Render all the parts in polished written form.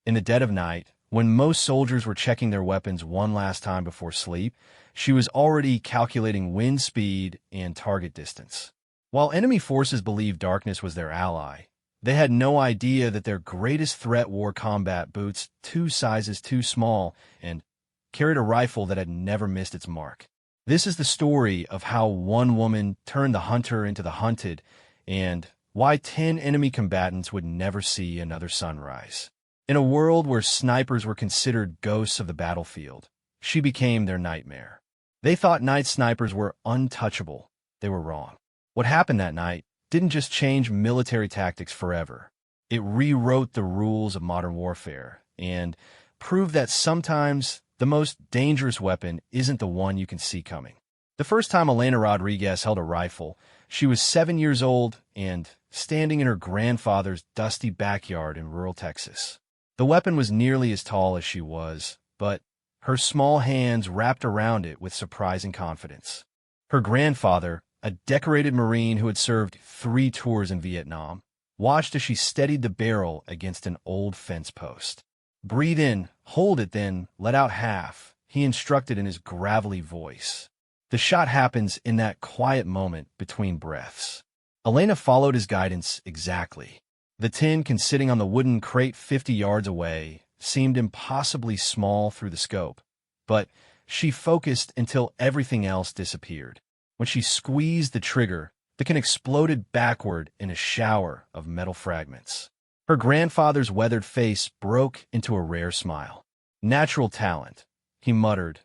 In the dead of night, when most soldiers were checking their weapons one last time before sleep, she was already calculating wind speed and target distance. While enemy forces believed darkness was their ally, they had no idea that their greatest threat wore combat boots 2 sizes too small and carried a rifle that had never missed its mark. This is the story of how one woman turned the hunter into the hunted, and why 10 enemy combatants would never see another sunrise. In a world where snipers were considered ghosts of the battlefield, she became their nightmare. They thought night snipers were untouchable. They were wrong. What happened that night didn't just change military tactics forever. It rewrote the rules of modern warfare and proved that sometimes the most dangerous weapon isn't the one you can see coming. The first time Elena Rodriguez held a rifle, she was 7 years old and standing in her grandfather's dusty backyard in rural Texas. The weapon was nearly as tall as she was, but her small hands wrapped around it with surprising confidence. Her grandfather, a decorated Marine who had served 3 tours in Vietnam, watched as she steadied the barrel against an old fence post. "Breathe in, hold it, then let out half," he instructed in his gravelly voice. The shot happens in that quiet moment between breaths. Elena followed his guidance exactly. The tin can sitting on the wooden crate 50 yards away seemed impossibly small through the scope, but she focused until everything else disappeared. When she squeezed the trigger, the can exploded backward in a shower of metal fragments. Her grandfather's weathered face broke into a rare smile. "Natural talent," he muttered,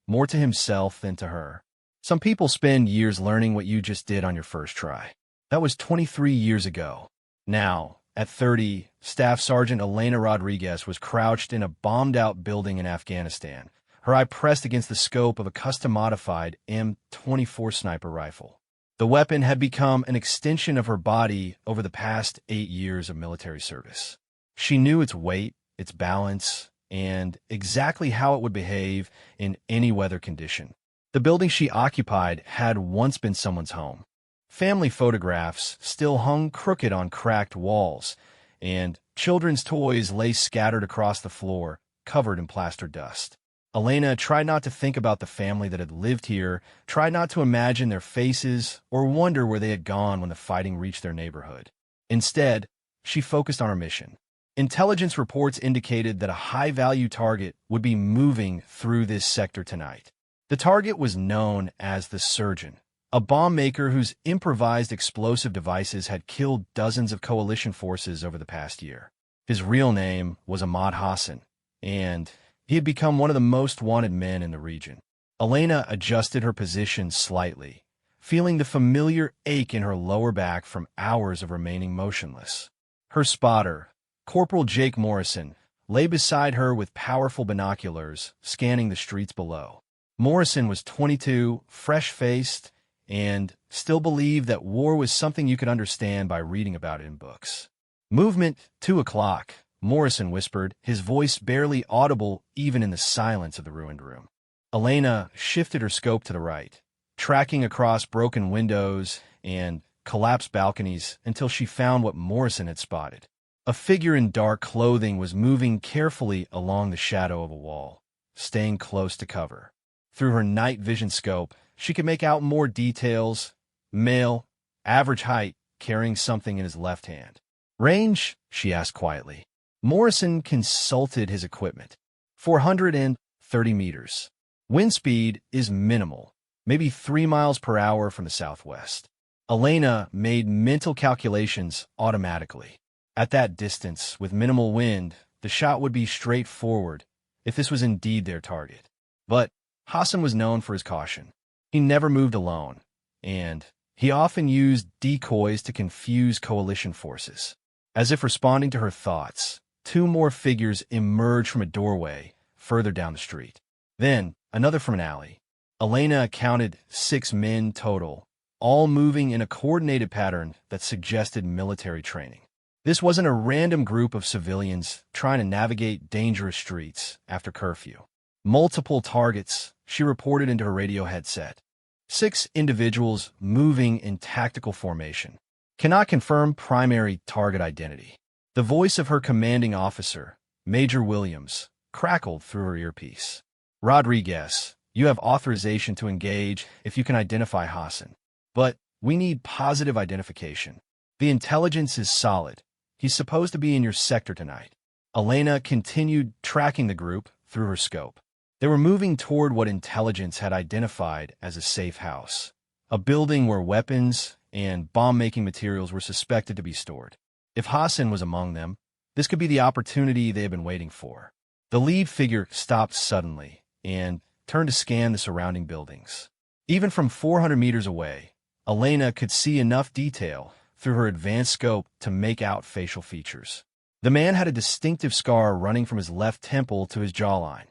more to himself than to her. "Some people spend years learning what you just did on your first try. That was 23 years ago. Now, at 30, Staff Sergeant Elena Rodriguez was crouched in a bombed-out building in Afghanistan, her eye pressed against the scope of a custom-modified M24 sniper rifle. The weapon had become an extension of her body over the past 8 years of military service. She knew its weight, its balance, and exactly how it would behave in any weather condition. The building she occupied had once been someone's home. Family photographs still hung crooked on cracked walls, and children's toys lay scattered across the floor, covered in plaster dust. Elena tried not to think about the family that had lived here, tried not to imagine their faces, or wonder where they had gone when the fighting reached their neighborhood. Instead, she focused on her mission. Intelligence reports indicated that a high-value target would be moving through this sector tonight. The target was known as the Surgeon, a bomb maker whose improvised explosive devices had killed dozens of coalition forces over the past year. His real name was Ahmad Hassan, and he had become one of the most wanted men in the region. Elena adjusted her position slightly, feeling the familiar ache in her lower back from hours of remaining motionless. Her spotter, Corporal Jake Morrison, lay beside her with powerful binoculars, scanning the streets below. Morrison was 22, fresh-faced, and still believed that war was something you could understand by reading about it in books. "Movement, 2 o'clock, Morrison whispered, his voice barely audible even in the silence of the ruined room. Elena shifted her scope to the right, tracking across broken windows and collapsed balconies until she found what Morrison had spotted. A figure in dark clothing was moving carefully along the shadow of a wall, staying close to cover. Through her night vision scope, she could make out more details. Male, average height, carrying something in his left hand. "Range?" she asked quietly. Morrison consulted his equipment. 430 meters. Wind speed is minimal, maybe 3 miles per hour from the southwest. Elena made mental calculations automatically. At that distance, with minimal wind, the shot would be straightforward if this was indeed their target. But Hassan was known for his caution. He never moved alone, and he often used decoys to confuse coalition forces. As if responding to her thoughts, 2 more figures emerged from a doorway further down the street. Then, another from an alley. Elena counted 6 men total, all moving in a coordinated pattern that suggested military training. This wasn't a random group of civilians trying to navigate dangerous streets after curfew. Multiple targets, she reported into her radio headset. 6 individuals moving in tactical formation. Cannot confirm primary target identity. The voice of her commanding officer, Major Williams crackled through her earpiece. Rodriguez, you have authorization to engage if you can identify Hassan. But we need positive identification. The intelligence is solid. He's supposed to be in your sector tonight. Elena continued tracking the group through her scope. They were moving toward what intelligence had identified as a safe house, a building where weapons and bomb-making materials were suspected to be stored. If Hassan was among them, this could be the opportunity they had been waiting for. The lead figure stopped suddenly and turned to scan the surrounding buildings. Even from 400 meters away, Elena could see enough detail through her advanced scope to make out facial features. The man had a distinctive scar running from his left temple to his jawline,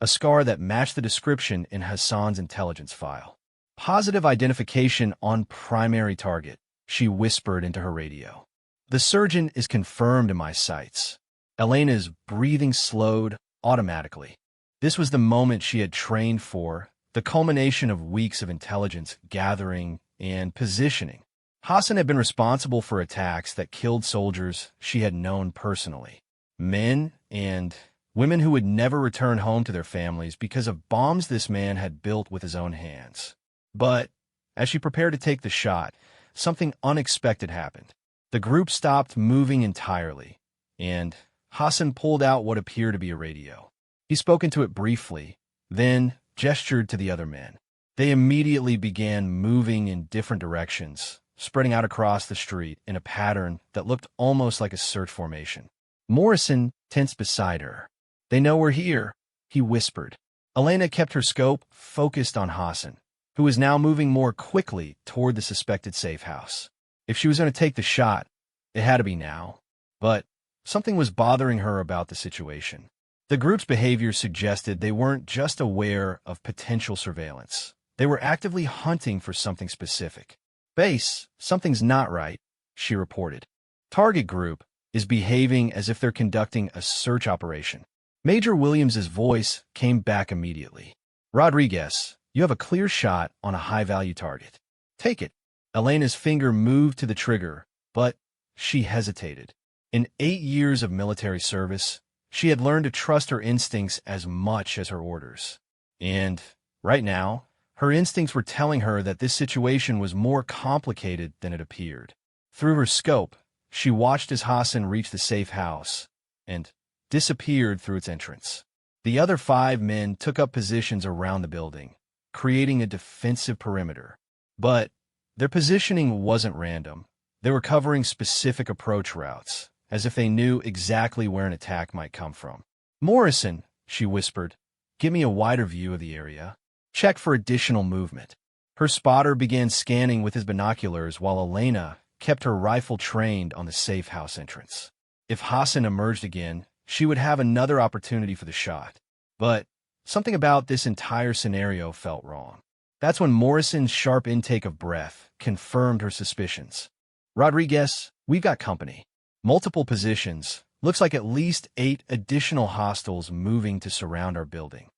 a scar that matched the description in Hassan's intelligence file. Positive identification on primary target, she whispered into her radio. The surgeon is confirmed in my sights. Elena's breathing slowed automatically. This was the moment she had trained for, the culmination of weeks of intelligence gathering and positioning. Hassan had been responsible for attacks that killed soldiers she had known personally. Men and women who would never return home to their families because of bombs this man had built with his own hands. But as she prepared to take the shot, something unexpected happened. The group stopped moving entirely, and Hassan pulled out what appeared to be a radio. He spoke into it briefly, then gestured to the other men. They immediately began moving in different directions, spreading out across the street in a pattern that looked almost like a search formation. Morrison tensed beside her. "They know we're here," he whispered. Elena kept her scope focused on Hassan, who was now moving more quickly toward the suspected safe house. If she was going to take the shot, it had to be now. But something was bothering her about the situation. The group's behavior suggested they weren't just aware of potential surveillance. They were actively hunting for something specific. "Base, something's not right," she reported. "Target group is behaving as if they're conducting a search operation." Major Williams's voice came back immediately. "Rodriguez, you have a clear shot on a high-value target. Take it." Elena's finger moved to the trigger, but she hesitated. In 8 years of military service, she had learned to trust her instincts as much as her orders. And right now, her instincts were telling her that this situation was more complicated than it appeared. Through her scope, she watched as Hassan reached the safe house and disappeared through its entrance. The other 5 men took up positions around the building, creating a defensive perimeter. But their positioning wasn't random. They were covering specific approach routes, as if they knew exactly where an attack might come from. "Morrison," she whispered, "give me a wider view of the area. Check for additional movement." Her spotter began scanning with his binoculars while Elena kept her rifle trained on the safe house entrance. If Hassan emerged again, she would have another opportunity for the shot. But something about this entire scenario felt wrong. That's when Morrison's sharp intake of breath confirmed her suspicions. "Rodriguez, we've got company. Multiple positions. Looks like at least 8 additional hostiles moving to surround our building."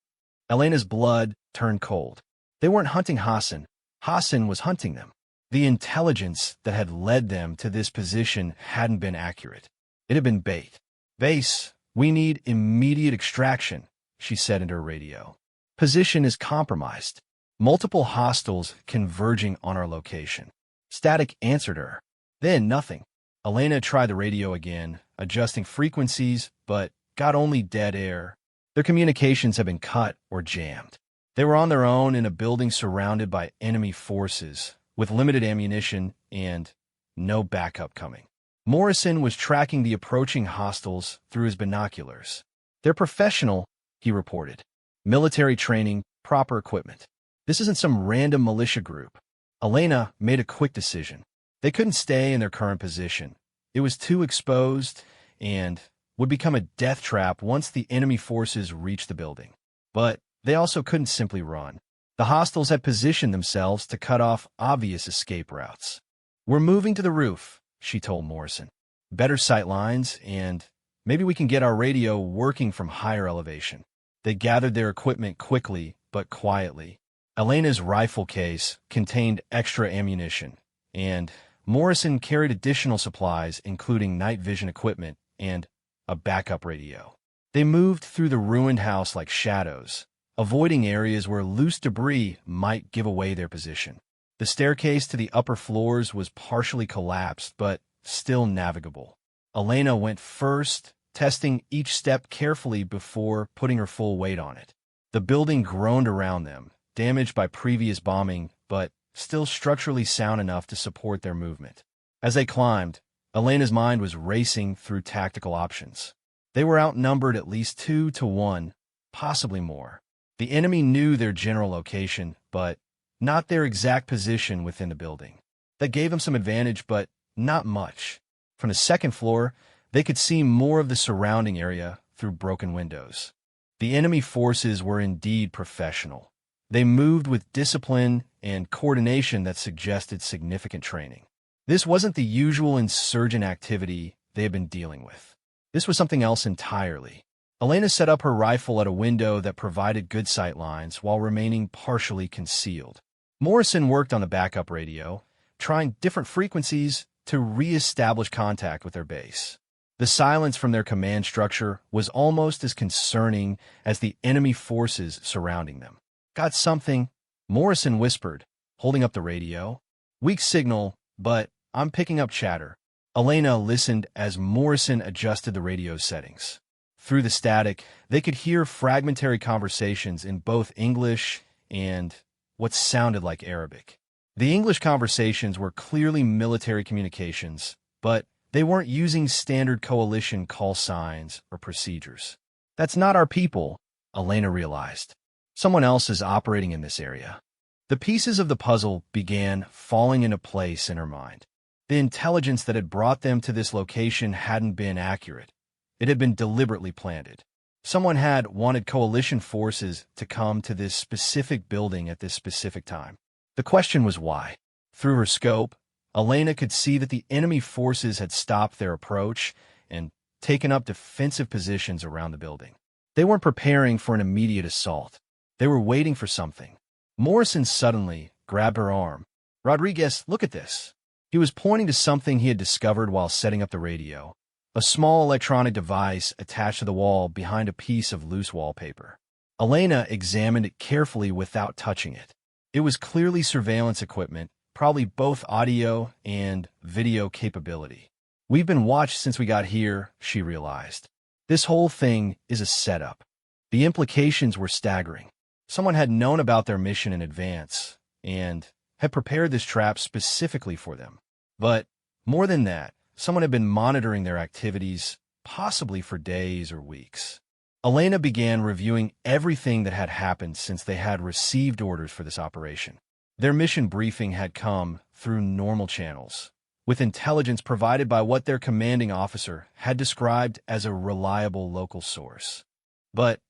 Elena's blood turned cold. They weren't hunting Hassan. Hassan was hunting them. The intelligence that had led them to this position hadn't been accurate. It had been bait. "Base, we need immediate extraction," she said into her radio. "Position is compromised. Multiple hostiles converging on our location." Static answered her. Then nothing. Elena tried the radio again, adjusting frequencies, but got only dead air. Their communications had been cut or jammed. They were on their own in a building surrounded by enemy forces, with limited ammunition and no backup coming. Morrison was tracking the approaching hostiles through his binoculars. "They're professional," he reported. "Military training, proper equipment. This isn't some random militia group." Elena made a quick decision. They couldn't stay in their current position. It was too exposed and would become a death trap once the enemy forces reached the building. But they also couldn't simply run. The hostiles had positioned themselves to cut off obvious escape routes. "We're moving to the roof," she told Morrison. "Better sight lines, and maybe we can get our radio working from higher elevation." They gathered their equipment quickly but quietly. Elena's rifle case contained extra ammunition, and Morrison carried additional supplies, including night vision equipment and a backup radio. They moved through the ruined house like shadows, avoiding areas where loose debris might give away their position. The staircase to the upper floors was partially collapsed, but still navigable. Elena went first, testing each step carefully before putting her full weight on it. The building groaned around them, damaged by previous bombing, but still structurally sound enough to support their movement. As they climbed, Elena's mind was racing through tactical options. They were outnumbered at least 2-1, possibly more. The enemy knew their general location, but not their exact position within the building. That gave them some advantage, but not much. From the second floor, they could see more of the surrounding area through broken windows. The enemy forces were indeed professional. They moved with discipline and coordination that suggested significant training. This wasn't the usual insurgent activity they had been dealing with. This was something else entirely. Elena set up her rifle at a window that provided good sight lines while remaining partially concealed. Morrison worked on the backup radio, trying different frequencies to re-establish contact with their base. The silence from their command structure was almost as concerning as the enemy forces surrounding them. "Got something?" Morrison whispered, holding up the radio. "Weak signal, but I'm picking up chatter." Elena listened as Morrison adjusted the radio settings. Through the static, they could hear fragmentary conversations in both English and what sounded like Arabic. The English conversations were clearly military communications, but they weren't using standard coalition call signs or procedures. "That's not our people," Elena realized. "Someone else is operating in this area." The pieces of the puzzle began falling into place in her mind. The intelligence that had brought them to this location hadn't been accurate. It had been deliberately planted. Someone had wanted coalition forces to come to this specific building at this specific time. The question was why. Through her scope, Elena could see that the enemy forces had stopped their approach and taken up defensive positions around the building. They weren't preparing for an immediate assault. They were waiting for something. Morrison suddenly grabbed her arm. "Rodriguez, look at this." He was pointing to something he had discovered while setting up the radio, a small electronic device attached to the wall behind a piece of loose wallpaper. Elena examined it carefully without touching it. It was clearly surveillance equipment, probably both audio and video capability. "We've been watched since we got here," she realized. "This whole thing is a setup." The implications were staggering. Someone had known about their mission in advance and had prepared this trap specifically for them. But more than that, someone had been monitoring their activities, possibly for days or weeks. Elena began reviewing everything that had happened since they had received orders for this operation. Their mission briefing had come through normal channels, with intelligence provided by what their commanding officer had described as a reliable local source. But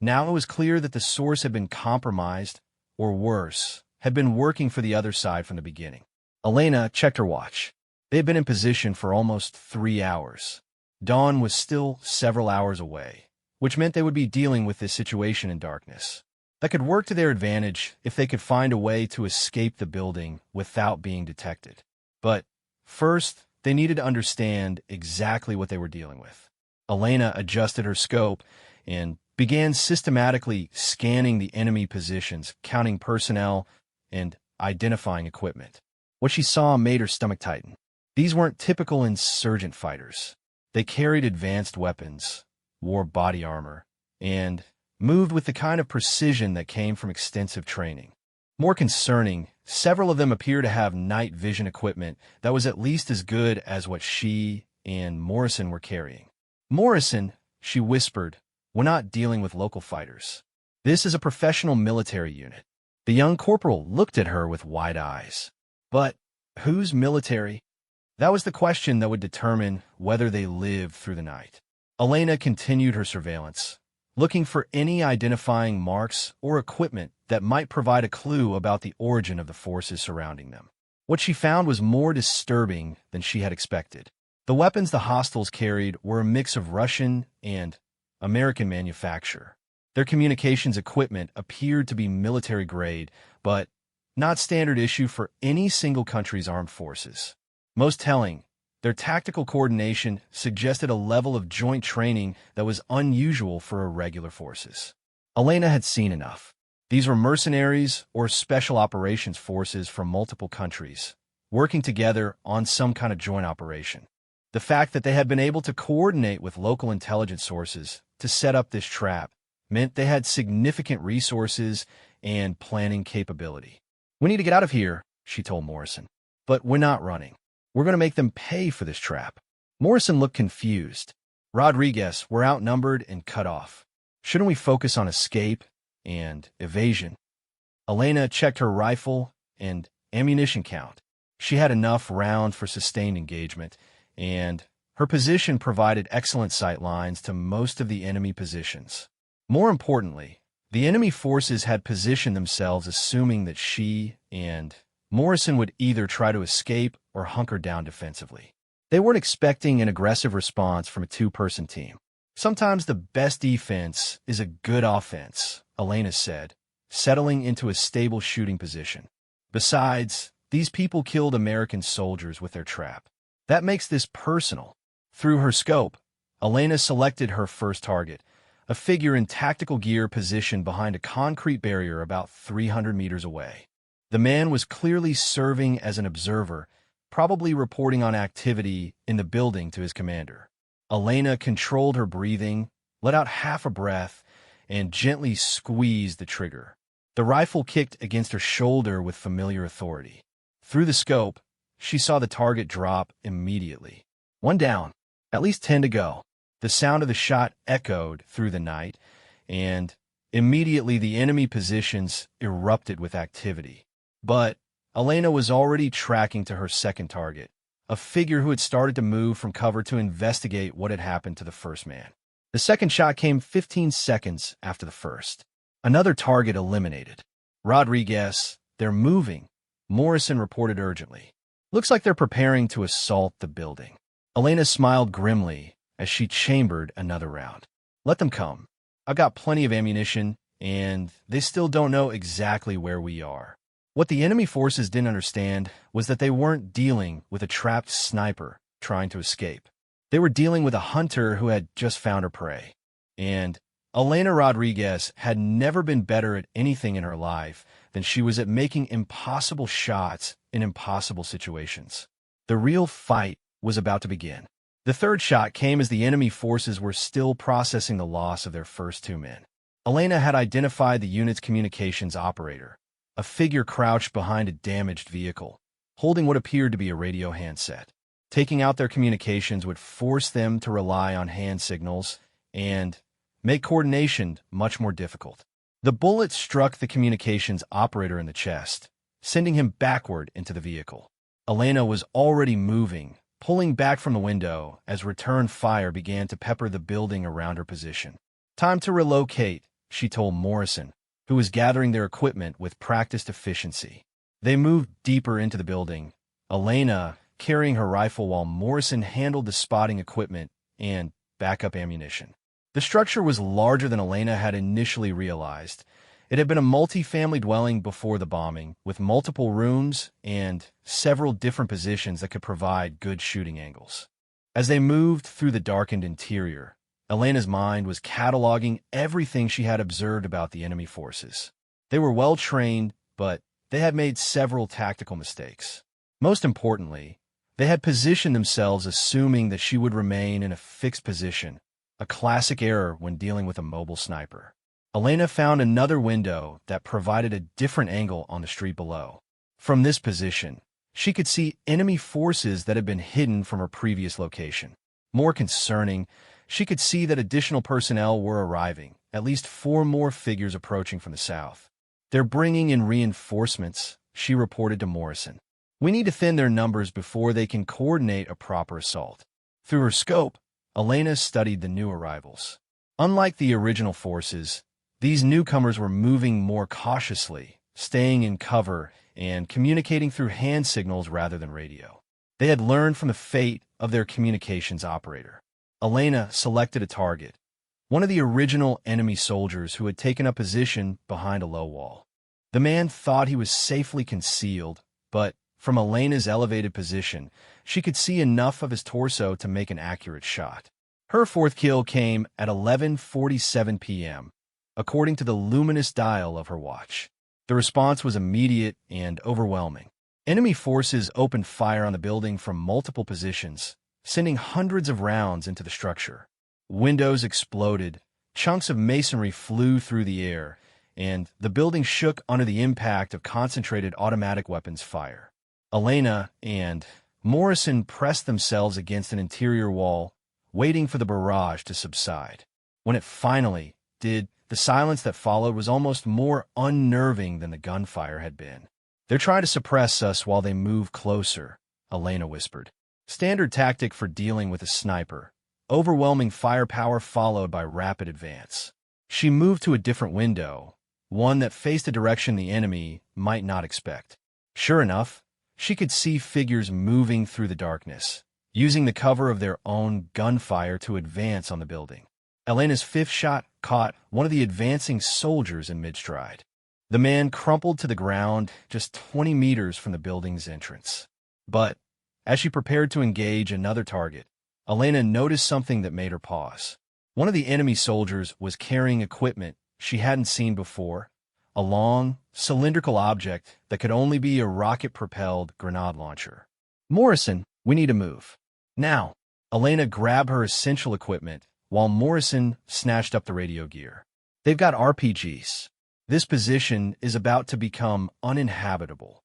now it was clear that the source had been compromised, or worse, had been working for the other side from the beginning. Elena checked her watch. They had been in position for almost 3 hours. Dawn was still several hours away, which meant they would be dealing with this situation in darkness. That could work to their advantage if they could find a way to escape the building without being detected. But first, they needed to understand exactly what they were dealing with. Elena adjusted her scope and began systematically scanning the enemy positions, counting personnel, and identifying equipment. What she saw made her stomach tighten. These weren't typical insurgent fighters. They carried advanced weapons, wore body armor, and moved with the kind of precision that came from extensive training. More concerning, several of them appear to have night vision equipment that was at least as good as what she and Morrison were carrying. "Morrison," she whispered, "we're not dealing with local fighters. This is a professional military unit." The young corporal looked at her with wide eyes. "But who's military?" That was the question that would determine whether they lived through the night. Elena continued her surveillance, looking for any identifying marks or equipment that might provide a clue about the origin of the forces surrounding them. What she found was more disturbing than she had expected. The weapons the hostiles carried were a mix of Russian and American manufacture. Their communications equipment appeared to be military grade, but not standard issue for any single country's armed forces. Most telling, Their tactical coordination suggested a level of joint training that was unusual for irregular forces. Elena had seen enough. These were mercenaries or special operations forces from multiple countries, working together on some kind of joint operation. The fact that they had been able to coordinate with local intelligence sources to set up this trap meant they had significant resources and planning capability. "We need to get out of here," she told Morrison. "But we're not running. We're going to make them pay for this trap." Morrison looked confused. "Rodriguez, we're outnumbered and cut off. Shouldn't we focus on escape and evasion?" Elena checked her rifle and ammunition count. She had enough rounds for sustained engagement, and her position provided excellent sight lines to most of the enemy positions. More importantly, the enemy forces had positioned themselves assuming that she and Morrison would either try to escape or hunker down defensively. They weren't expecting an aggressive response from a two-person team. "Sometimes the best defense is a good offense," Elena said, settling into a stable shooting position. "Besides, these people killed American soldiers with their trap. That makes this personal." Through her scope, Elena selected her first target, a figure in tactical gear positioned behind a concrete barrier about 300 meters away. The man was clearly serving as an observer, probably reporting on activity in the building to his commander. Elena controlled her breathing, let out half a breath, and gently squeezed the trigger. The rifle kicked against her shoulder with familiar authority. Through the scope, she saw the target drop immediately. "One down, at least 10 to go." The sound of the shot echoed through the night, and immediately the enemy positions erupted with activity. But Elena was already tracking to her second target, a figure who had started to move from cover to investigate what had happened to the first man. The second shot came 15 seconds after the first. Another target eliminated. "Rodriguez, they're moving," Morrison reported urgently. "Looks like they're preparing to assault the building." Elena smiled grimly as she chambered another round. "Let them come. I've got plenty of ammunition, and they still don't know exactly where we are." What the enemy forces didn't understand was that they weren't dealing with a trapped sniper trying to escape. They were dealing with a hunter who had just found her prey. And Elena Rodriguez had never been better at anything in her life than she was at making impossible shots in impossible situations. The real fight was about to begin. The third shot came as the enemy forces were still processing the loss of their first two men. Elena had identified the unit's communications operator, a figure crouched behind a damaged vehicle, holding what appeared to be a radio handset. Taking out their communications would force them to rely on hand signals and make coordination much more difficult. The bullet struck the communications operator in the chest, sending him backward into the vehicle. Elena was already moving, pulling back from the window as return fire began to pepper the building around her position. "Time to relocate," she told Morrison, who was gathering their equipment with practiced efficiency. They moved deeper into the building, Elena carrying her rifle while Morrison handled the spotting equipment and backup ammunition. The structure was larger than Elena had initially realized. It had been a multi-family dwelling before the bombing, with multiple rooms and several different positions that could provide good shooting angles. As they moved through the darkened interior, Elena's mind was cataloging everything she had observed about the enemy forces. They were well-trained, but they had made several tactical mistakes. Most importantly, they had positioned themselves assuming that she would remain in a fixed position, a classic error when dealing with a mobile sniper. Elena found another window that provided a different angle on the street below. From this position, she could see enemy forces that had been hidden from her previous location. More concerning, she could see that additional personnel were arriving, at least 4 more figures approaching from the south. "They're bringing in reinforcements," she reported to Morrison. "We need to thin their numbers before they can coordinate a proper assault." Through her scope, Elena studied the new arrivals. Unlike the original forces, these newcomers were moving more cautiously, staying in cover and communicating through hand signals rather than radio. They had learned from the fate of their communications operator. Elena selected a target, one of the original enemy soldiers who had taken up position behind a low wall. The man thought he was safely concealed, but From Elena's elevated position, she could see enough of his torso to make an accurate shot. Her fourth kill came at 11:47 p.m., according to the luminous dial of her watch. The response was immediate and overwhelming. Enemy forces opened fire on the building from multiple positions, sending hundreds of rounds into the structure. Windows exploded, chunks of masonry flew through the air, and the building shook under the impact of concentrated automatic weapons fire. Elena and Morrison pressed themselves against an interior wall, waiting for the barrage to subside. When it finally did, the silence that followed was almost more unnerving than the gunfire had been. "They're trying to suppress us while they move closer," Elena whispered. Standard tactic for dealing with a sniper. Overwhelming firepower followed by rapid advance. She moved to a different window, one that faced a direction the enemy might not expect. Sure enough, she could see figures moving through the darkness, using the cover of their own gunfire to advance on the building. Elena's fifth shot caught one of the advancing soldiers in mid-stride. The man crumpled to the ground just 20 meters from the building's entrance. But as she prepared to engage another target, Elena noticed something that made her pause. One of the enemy soldiers was carrying equipment she hadn't seen before, a long, cylindrical object that could only be a rocket-propelled grenade launcher. "Morrison, we need to move. Now." Elena grabbed her essential equipment, while Morrison snatched up the radio gear. "They've got RPGs. This position is about to become uninhabitable."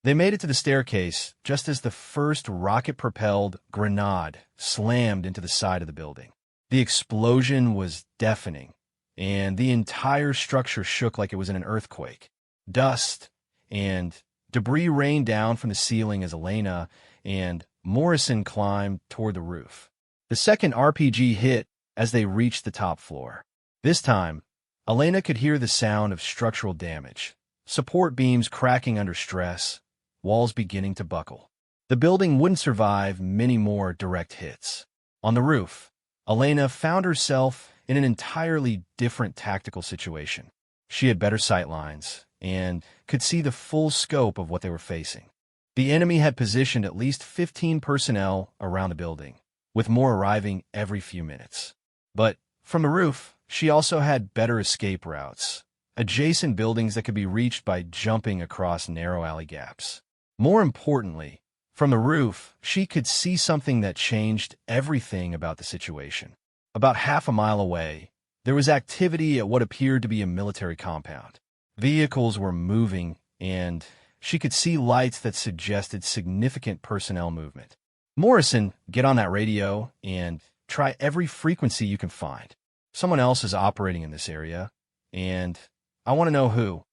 They made it to the staircase just as the first rocket-propelled grenade slammed into the side of the building. The explosion was deafening, and the entire structure shook like it was in an earthquake. Dust and debris rained down from the ceiling as Elena and Morrison climbed toward the roof. The second RPG hit as they reached the top floor. This time, Elena could hear the sound of structural damage, support beams cracking under stress, walls beginning to buckle. The building wouldn't survive many more direct hits. On the roof, Elena found herself in an entirely different tactical situation. She had better sightlines and could see the full scope of what they were facing. The enemy had positioned at least 15 personnel around the building, with more arriving every few minutes. But from the roof, she also had better escape routes, adjacent buildings that could be reached by jumping across narrow alley gaps. More importantly, from the roof, she could see something that changed everything about the situation. About half a mile away, there was activity at what appeared to be a military compound. Vehicles were moving, and she could see lights that suggested significant personnel movement. "Morrison, get on that radio and try every frequency you can find. Someone else is operating in this area, and I want to know who."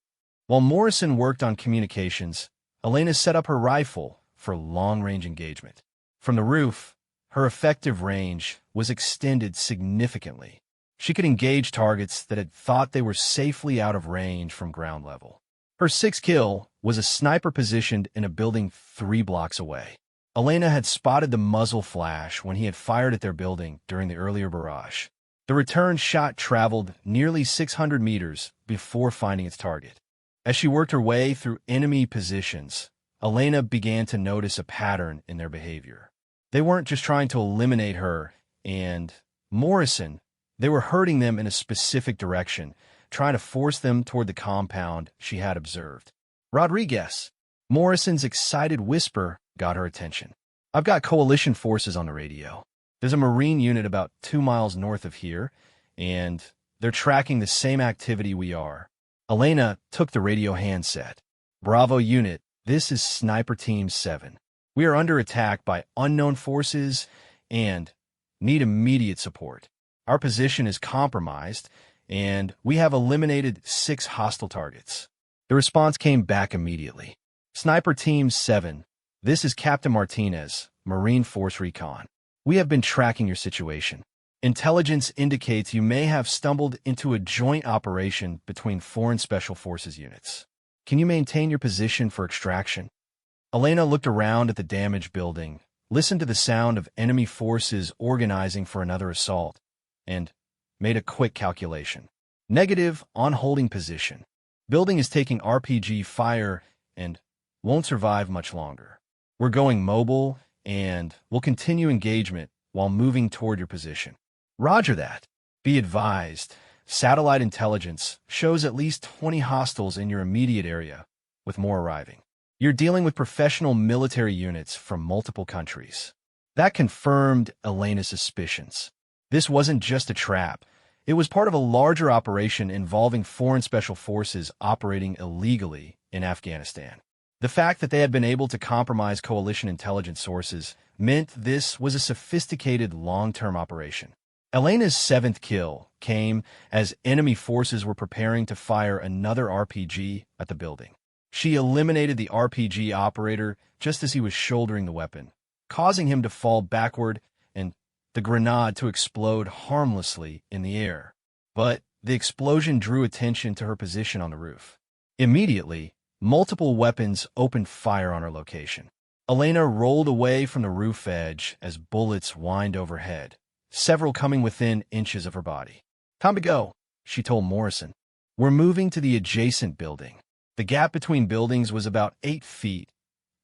While Morrison worked on communications, Elena set up her rifle for long-range engagement. From the roof, her effective range was extended significantly. She could engage targets that had thought they were safely out of range from ground level. Her sixth kill was a sniper positioned in a building 3 blocks away. Elena had spotted the muzzle flash when he had fired at their building during the earlier barrage. The return shot traveled nearly 600 meters before finding its target. As she worked her way through enemy positions, Elena began to notice a pattern in their behavior. They weren't just trying to eliminate her and Morrison. They were hurting them in a specific direction, trying to force them toward the compound she had observed. "Rodriguez." Morrison's excited whisper got her attention. "I've got coalition forces on the radio. There's a Marine unit about 2 miles north of here, and they're tracking the same activity we are." Elena took the radio handset. "Bravo unit, this is Sniper Team 7. We are under attack by unknown forces and need immediate support. Our position is compromised, and we have eliminated 6 hostile targets." The response came back immediately. "Sniper Team 7, this is Captain Martinez, Marine Force Recon. We have been tracking your situation. Intelligence indicates you may have stumbled into a joint operation between foreign special forces units. Can you maintain your position for extraction?" Elena looked around at the damaged building, listened to the sound of enemy forces organizing for another assault, and made a quick calculation. Negative on holding position. Building is taking RPG fire, and won't survive much longer. We're going mobile, and we'll continue engagement while moving toward your position. Roger that. Be advised, satellite intelligence shows at least 20 hostiles in your immediate area, with more arriving. You're dealing with professional military units from multiple countries. That confirmed Elena's suspicions. This wasn't just a trap. It was part of a larger operation involving foreign special forces operating illegally in Afghanistan. The fact that they had been able to compromise coalition intelligence sources meant this was a sophisticated long-term operation. Elena's seventh kill came as enemy forces were preparing to fire another RPG at the building. She eliminated the RPG operator just as he was shouldering the weapon, causing him to fall backward and the grenade to explode harmlessly in the air. But the explosion drew attention to her position on the roof. Immediately, multiple weapons opened fire on her location. Elena rolled away from the roof edge as bullets whined overhead, several coming within inches of her body. "Time to go," she told Morrison. "We're moving to the adjacent building." The gap between buildings was about 8 feet,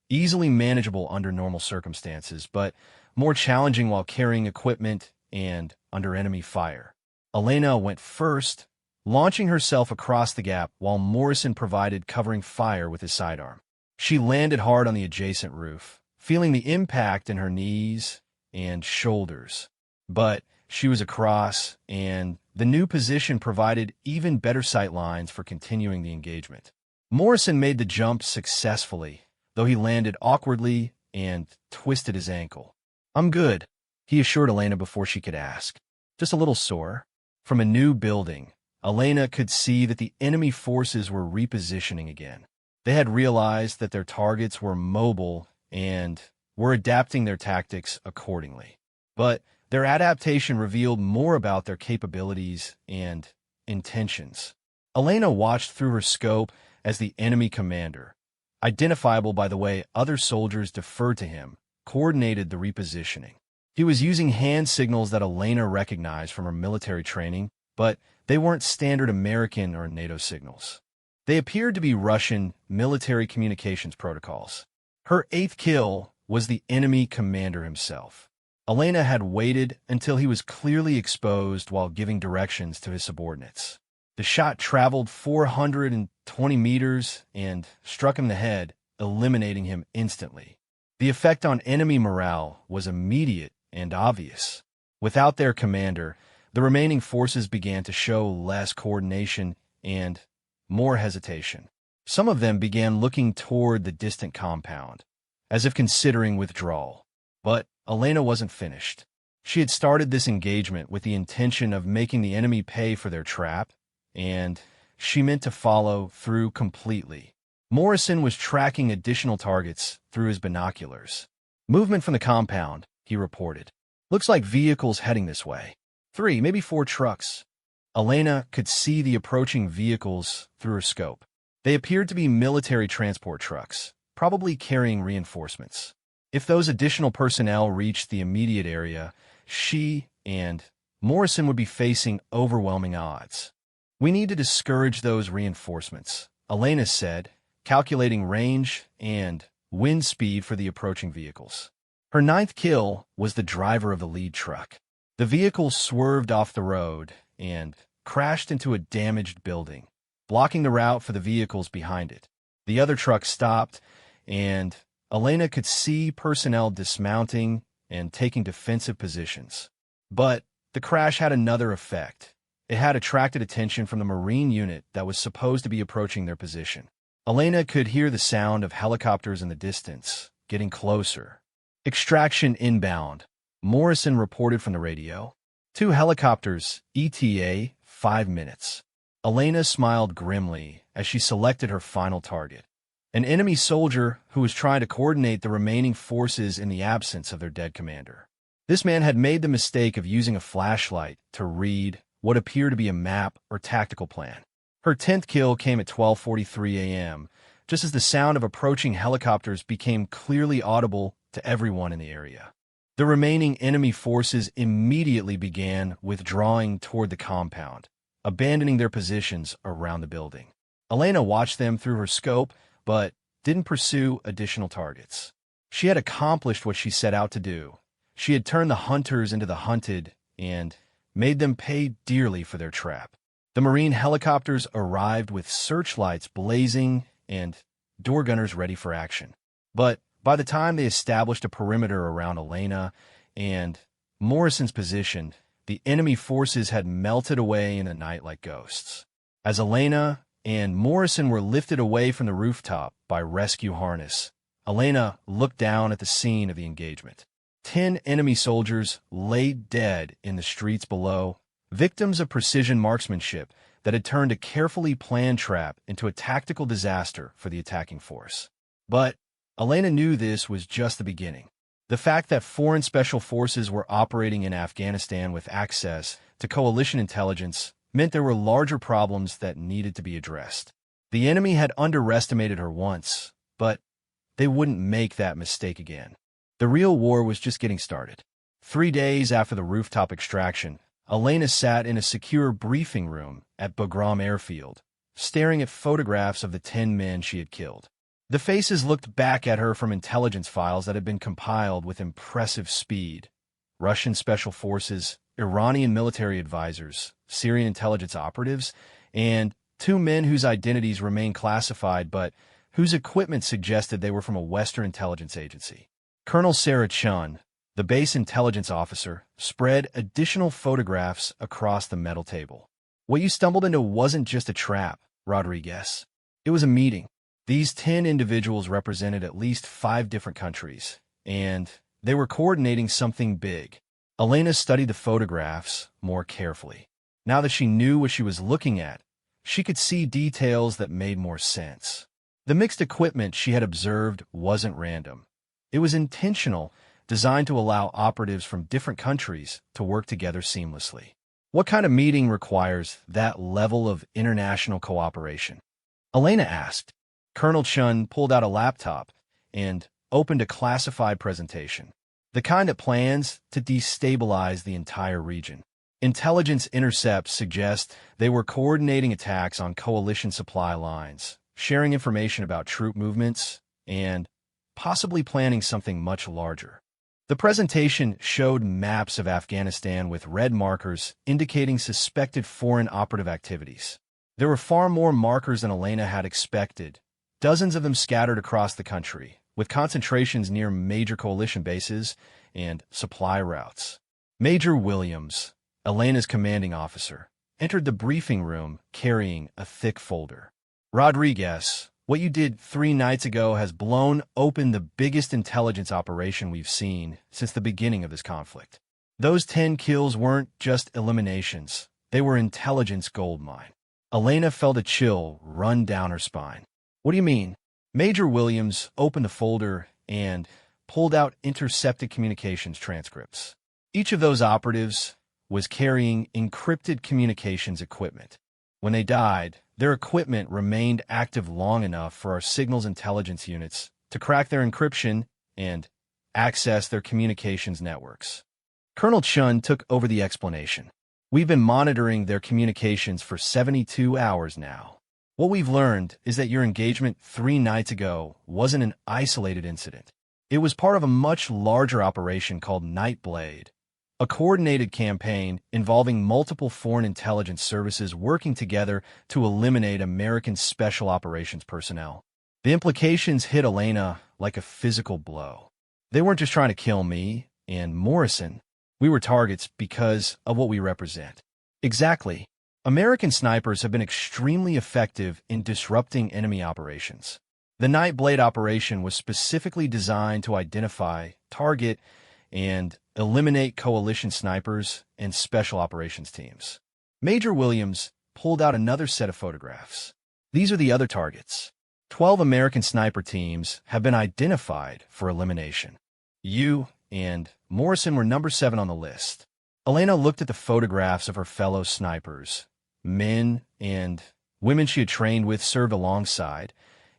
easily manageable under normal circumstances, but more challenging while carrying equipment and under enemy fire. Elena went first, launching herself across the gap while Morrison provided covering fire with his sidearm. She landed hard on the adjacent roof, feeling the impact in her knees and shoulders. But she was across, and the new position provided even better sight lines for continuing the engagement. Morrison made the jump successfully, though he landed awkwardly and twisted his ankle. "I'm good," he assured Elena before she could ask. "Just a little sore." From a new building, Elena could see that the enemy forces were repositioning again. They had realized that their targets were mobile and were adapting their tactics accordingly. But their adaptation revealed more about their capabilities and intentions. Elena watched through her scope as the enemy commander, identifiable by the way other soldiers deferred to him, coordinated the repositioning. He was using hand signals that Elena recognized from her military training, but they weren't standard American or NATO signals. They appeared to be Russian military communications protocols. Her 8th kill was the enemy commander himself. Elena had waited until he was clearly exposed while giving directions to his subordinates. The shot traveled 420 meters and struck him in the head, eliminating him instantly. The effect on enemy morale was immediate and obvious. Without their commander, the remaining forces began to show less coordination and more hesitation. Some of them began looking toward the distant compound, as if considering withdrawal. But Elena wasn't finished. She had started this engagement with the intention of making the enemy pay for their trap, and she meant to follow through completely. Morrison was tracking additional targets through his binoculars. "Movement from the compound," he reported. "Looks like vehicles heading this way. 3, maybe 4 trucks." Elena could see the approaching vehicles through her scope. They appeared to be military transport trucks, probably carrying reinforcements. If those additional personnel reached the immediate area, she and Morrison would be facing overwhelming odds. "We need to discourage those reinforcements," Elena said, calculating range and wind speed for the approaching vehicles. Her 9th kill was the driver of the lead truck. The vehicle swerved off the road and crashed into a damaged building, blocking the route for the vehicles behind it. The other truck stopped, and Elena could see personnel dismounting and taking defensive positions. But the crash had another effect. It had attracted attention from the Marine unit that was supposed to be approaching their position. Elena could hear the sound of helicopters in the distance, getting closer. "Extraction inbound," Morrison reported from the radio. 2 helicopters, ETA 5 minutes. Elena smiled grimly as she selected her final target, an enemy soldier who was trying to coordinate the remaining forces in the absence of their dead commander. This man had made the mistake of using a flashlight to read what appeared to be a map or tactical plan. Her 10th kill came at 12:43 a.m., just as the sound of approaching helicopters became clearly audible to everyone in the area. The remaining enemy forces immediately began withdrawing toward the compound, abandoning their positions around the building. Elena watched them through her scope, but didn't pursue additional targets. She had accomplished what she set out to do. She had turned the hunters into the hunted and made them pay dearly for their trap. The Marine helicopters arrived with searchlights blazing and door gunners ready for action. But by the time they established a perimeter around Elena and Morrison's position, the enemy forces had melted away in the night like ghosts. As Elena and Morrison were lifted away from the rooftop by rescue harness, Elena looked down at the scene of the engagement. 10 enemy soldiers lay dead in the streets below, victims of precision marksmanship that had turned a carefully planned trap into a tactical disaster for the attacking force. But Elena knew this was just the beginning. The fact that foreign special forces were operating in Afghanistan with access to coalition intelligence meant there were larger problems that needed to be addressed. The enemy had underestimated her once, but they wouldn't make that mistake again. The real war was just getting started. 3 days after the rooftop extraction, Elena sat in a secure briefing room at Bagram Airfield, staring at photographs of the 10 men she had killed. The faces looked back at her from intelligence files that had been compiled with impressive speed. Russian special forces, Iranian military advisors, Syrian intelligence operatives, and 2 men whose identities remained classified but whose equipment suggested they were from a Western intelligence agency. Colonel Sarah Chun, the base intelligence officer, spread additional photographs across the metal table. What you stumbled into wasn't just a trap, Rodriguez. It was a meeting. These 10 individuals represented at least 5 different countries, and they were coordinating something big. Elena studied the photographs more carefully. Now that she knew what she was looking at, she could see details that made more sense. The mixed equipment she had observed wasn't random. It was intentional, designed to allow operatives from different countries to work together seamlessly. What kind of meeting requires that level of international cooperation? Elena asked. Colonel Chun pulled out a laptop and opened a classified presentation, the kind that plans to destabilize the entire region. Intelligence intercepts suggest they were coordinating attacks on coalition supply lines, sharing information about troop movements, and possibly planning something much larger. The presentation showed maps of Afghanistan with red markers indicating suspected foreign operative activities. There were far more markers than Elena had expected, dozens of them scattered across the country, with concentrations near major coalition bases and supply routes. Major Williams, Elena's commanding officer, entered the briefing room carrying a thick folder. Rodriguez, what you did 3 nights ago has blown open the biggest intelligence operation we've seen since the beginning of this conflict. Those 10 kills weren't just eliminations. They were intelligence goldmine. Elena felt a chill run down her spine. What do you mean? Major Williams opened the folder and pulled out intercepted communications transcripts. Each of those operatives was carrying encrypted communications equipment. When they died, their equipment remained active long enough for our signals intelligence units to crack their encryption and access their communications networks. Colonel Chun took over the explanation. We've been monitoring their communications for 72 hours now. What we've learned is that your engagement 3 nights ago wasn't an isolated incident. It was part of a much larger operation called Nightblade, a coordinated campaign involving multiple foreign intelligence services working together to eliminate American special operations personnel. The implications hit Elena like a physical blow. They weren't just trying to kill me and Morrison. We were targets because of what we represent. Exactly. American snipers have been extremely effective in disrupting enemy operations. The Nightblade operation was specifically designed to identify, target, and eliminate coalition snipers and special operations teams. Major Williams pulled out another set of photographs. These are the other targets. 12 American sniper teams have been identified for elimination. You and Morrison were number 7 on the list. Elena looked at the photographs of her fellow snipers. Men and women she had trained with, served alongside,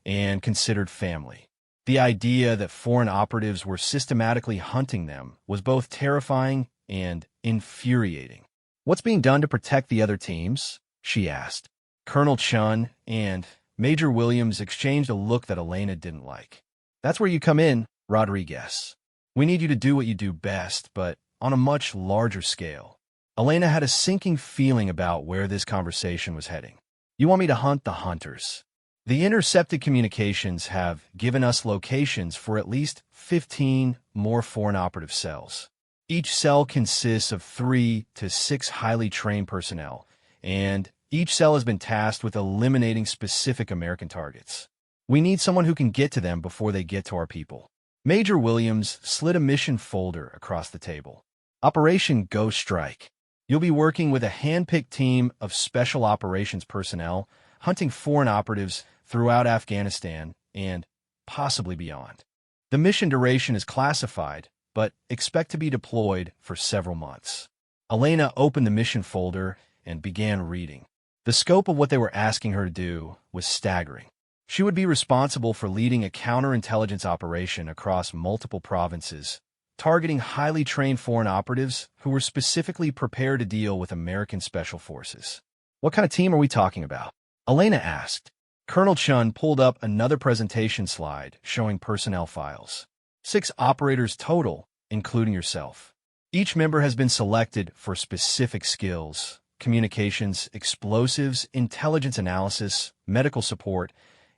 and considered family. The idea that foreign operatives were systematically hunting them was both terrifying and infuriating. What's being done to protect the other teams? She asked. Colonel Chun and Major Williams exchanged a look that Elena didn't like. "That's where you come in, Rodriguez. We need you to do what you do best, but on a much larger scale." Elena had a sinking feeling about where this conversation was heading. "You want me to hunt the hunters?" The intercepted communications have given us locations for at least 15 more foreign operative cells. Each cell consists of 3 to 6 highly trained personnel, and each cell has been tasked with eliminating specific American targets. We need someone who can get to them before they get to our people. Major Williams slid a mission folder across the table. Operation Ghost Strike. You'll be working with a hand-picked team of special operations personnel, hunting foreign operatives throughout Afghanistan and possibly beyond. The mission duration is classified, but expect to be deployed for several months. Elena opened the mission folder and began reading. The scope of what they were asking her to do was staggering. She would be responsible for leading a counterintelligence operation across multiple provinces, targeting highly trained foreign operatives who were specifically prepared to deal with American special forces. "What kind of team are we talking about?" Elena asked. Colonel Chun pulled up another presentation slide showing personnel files. 6 operators total, including yourself. Each member has been selected for specific skills: communications, explosives, intelligence analysis, medical support,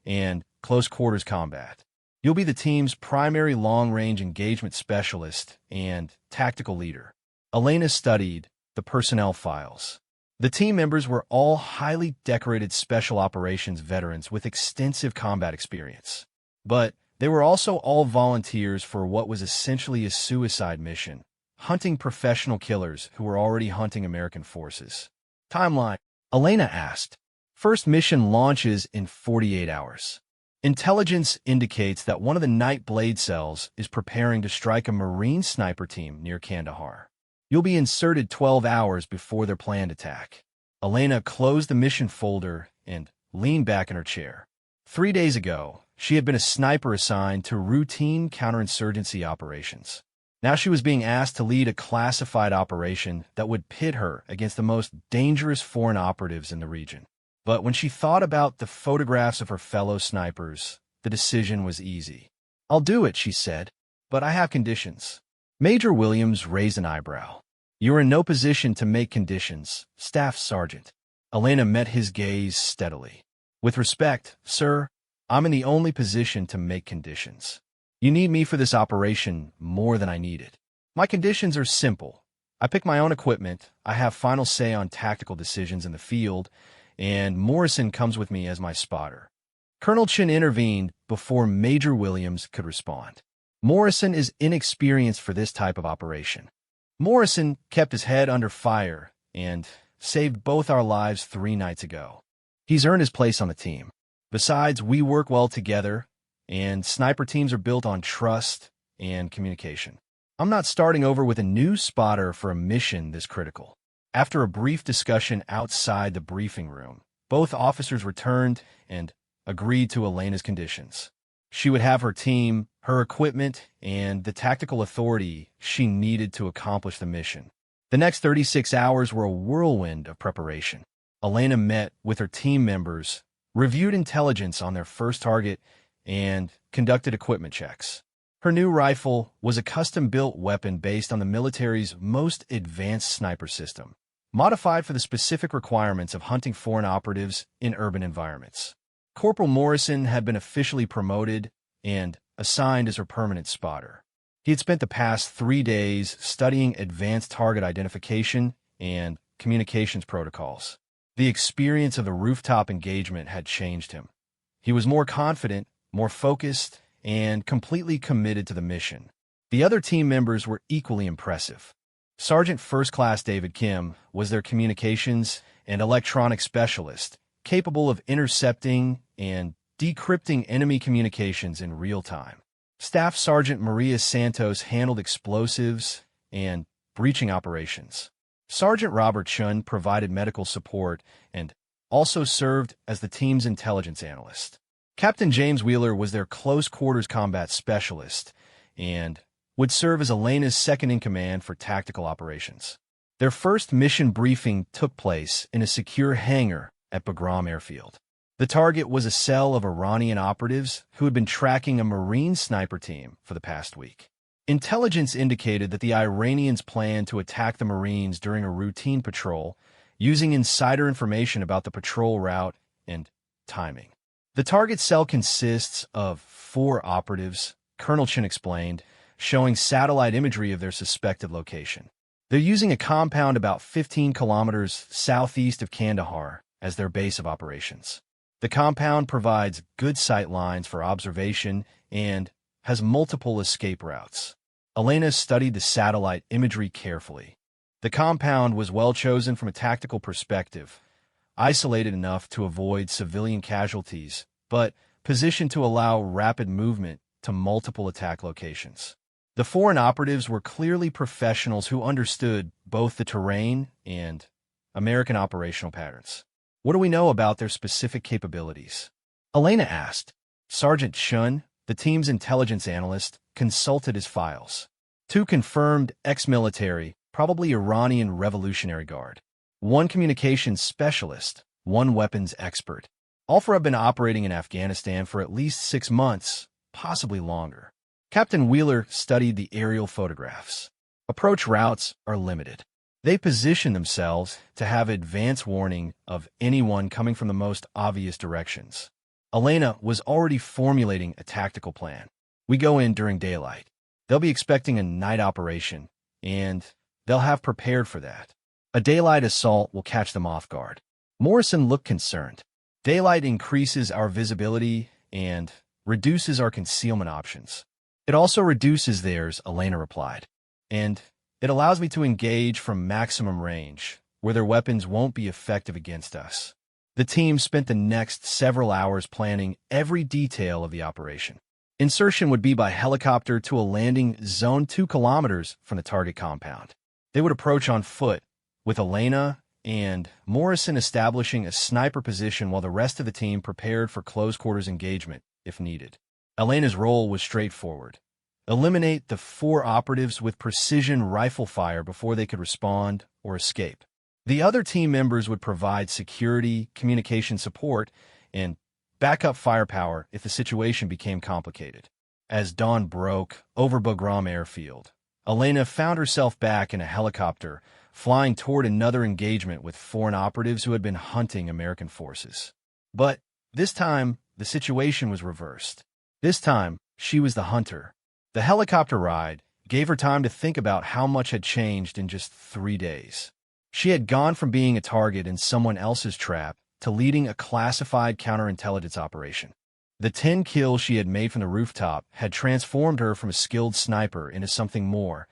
and close-quarters combat. You'll be the team's primary long-range engagement specialist and tactical leader. Elena studied the personnel files. The team members were all highly decorated special operations veterans with extensive combat experience. But they were also all volunteers for what was essentially a suicide mission, hunting professional killers who were already hunting American forces. Timeline, Elena asked. First mission launches in 48 hours. Intelligence indicates that one of the Night Blade cells is preparing to strike a Marine sniper team near Kandahar. You'll be inserted 12 hours before their planned attack. Elena closed the mission folder and leaned back in her chair. 3 days ago, she had been a sniper assigned to routine counterinsurgency operations. Now she was being asked to lead a classified operation that would pit her against the most dangerous foreign operatives in the region. But when she thought about the photographs of her fellow snipers, the decision was easy. "I'll do it," she said, "but I have conditions." Major Williams raised an eyebrow. "You are in no position to make conditions, Staff Sergeant." Elena met his gaze steadily. "With respect, sir, I'm in the only position to make conditions. You need me for this operation more than I need it. My conditions are simple. I pick my own equipment, I have final say on tactical decisions in the field, and Morrison comes with me as my spotter." Colonel Chin intervened before Major Williams could respond. "Morrison is inexperienced for this type of operation. Morrison kept his head under fire and saved both our lives 3 nights ago. He's earned his place on the team. Besides, we work well together, and sniper teams are built on trust and communication. I'm not starting over with a new spotter for a mission this critical." After a brief discussion outside the briefing room, both officers returned and agreed to Elena's conditions. She would have her team, her equipment, and the tactical authority she needed to accomplish the mission. The next 36 hours were a whirlwind of preparation. Elena met with her team members, reviewed intelligence on their first target, and conducted equipment checks. Her new rifle was a custom-built weapon based on the military's most advanced sniper system, modified for the specific requirements of hunting foreign operatives in urban environments. Corporal Morrison had been officially promoted and assigned as her permanent spotter. He had spent the past 3 days studying advanced target identification and communications protocols. The experience of the rooftop engagement had changed him. He was more confident, more focused, and completely committed to the mission. The other team members were equally impressive. Sergeant First Class David Kim was their communications and electronics specialist, capable of intercepting and decrypting enemy communications in real time. Staff Sergeant Maria Santos handled explosives and breaching operations. Sergeant Robert Chun provided medical support and also served as the team's intelligence analyst. Captain James Wheeler was their close-quarters combat specialist and would serve as Elena's second-in-command for tactical operations. Their first mission briefing took place in a secure hangar at Bagram Airfield. The target was a cell of Iranian operatives who had been tracking a Marine sniper team for the past week. Intelligence indicated that the Iranians planned to attack the Marines during a routine patrol, using insider information about the patrol route and timing. The target cell consists of 4 operatives, Colonel Chin explained, showing satellite imagery of their suspected location. They're using a compound about 15 kilometers southeast of Kandahar as their base of operations. The compound provides good sight lines for observation and has multiple escape routes. Elena studied the satellite imagery carefully. The compound was well chosen from a tactical perspective, isolated enough to avoid civilian casualties, but positioned to allow rapid movement to multiple attack locations. The foreign operatives were clearly professionals who understood both the terrain and American operational patterns. What do we know about their specific capabilities? Elena asked. Sergeant Chun, the team's intelligence analyst, consulted his files. 2 confirmed ex-military, probably Iranian Revolutionary Guard. 1 communications specialist, 1 weapons expert. All 4 have been operating in Afghanistan for at least 6 months, possibly longer. Captain Wheeler studied the aerial photographs. Approach routes are limited. They position themselves to have advance warning of anyone coming from the most obvious directions. Elena was already formulating a tactical plan. We go in during daylight. They'll be expecting a night operation, and they'll have prepared for that. A daylight assault will catch them off guard. Morrison looked concerned. Daylight increases our visibility and reduces our concealment options. It also reduces theirs, Elena replied. And it allows me to engage from maximum range, where their weapons won't be effective against us. The team spent the next several hours planning every detail of the operation. Insertion would be by helicopter to a landing zone 2 kilometers from the target compound. They would approach on foot, with Elena and Morrison establishing a sniper position while the rest of the team prepared for close-quarters engagement, if needed. Elena's role was straightforward. Eliminate the 4 operatives with precision rifle fire before they could respond or escape. The other team members would provide security, communication support, and backup firepower if the situation became complicated. As dawn broke over Bagram Airfield, Elena found herself back in a helicopter, flying toward another engagement with foreign operatives who had been hunting American forces. But this time, the situation was reversed. This time, she was the hunter. The helicopter ride gave her time to think about how much had changed in just 3 days. She had gone from being a target in someone else's trap to leading a classified counterintelligence operation. The 10 kills she had made from the rooftop had transformed her from a skilled sniper into something more,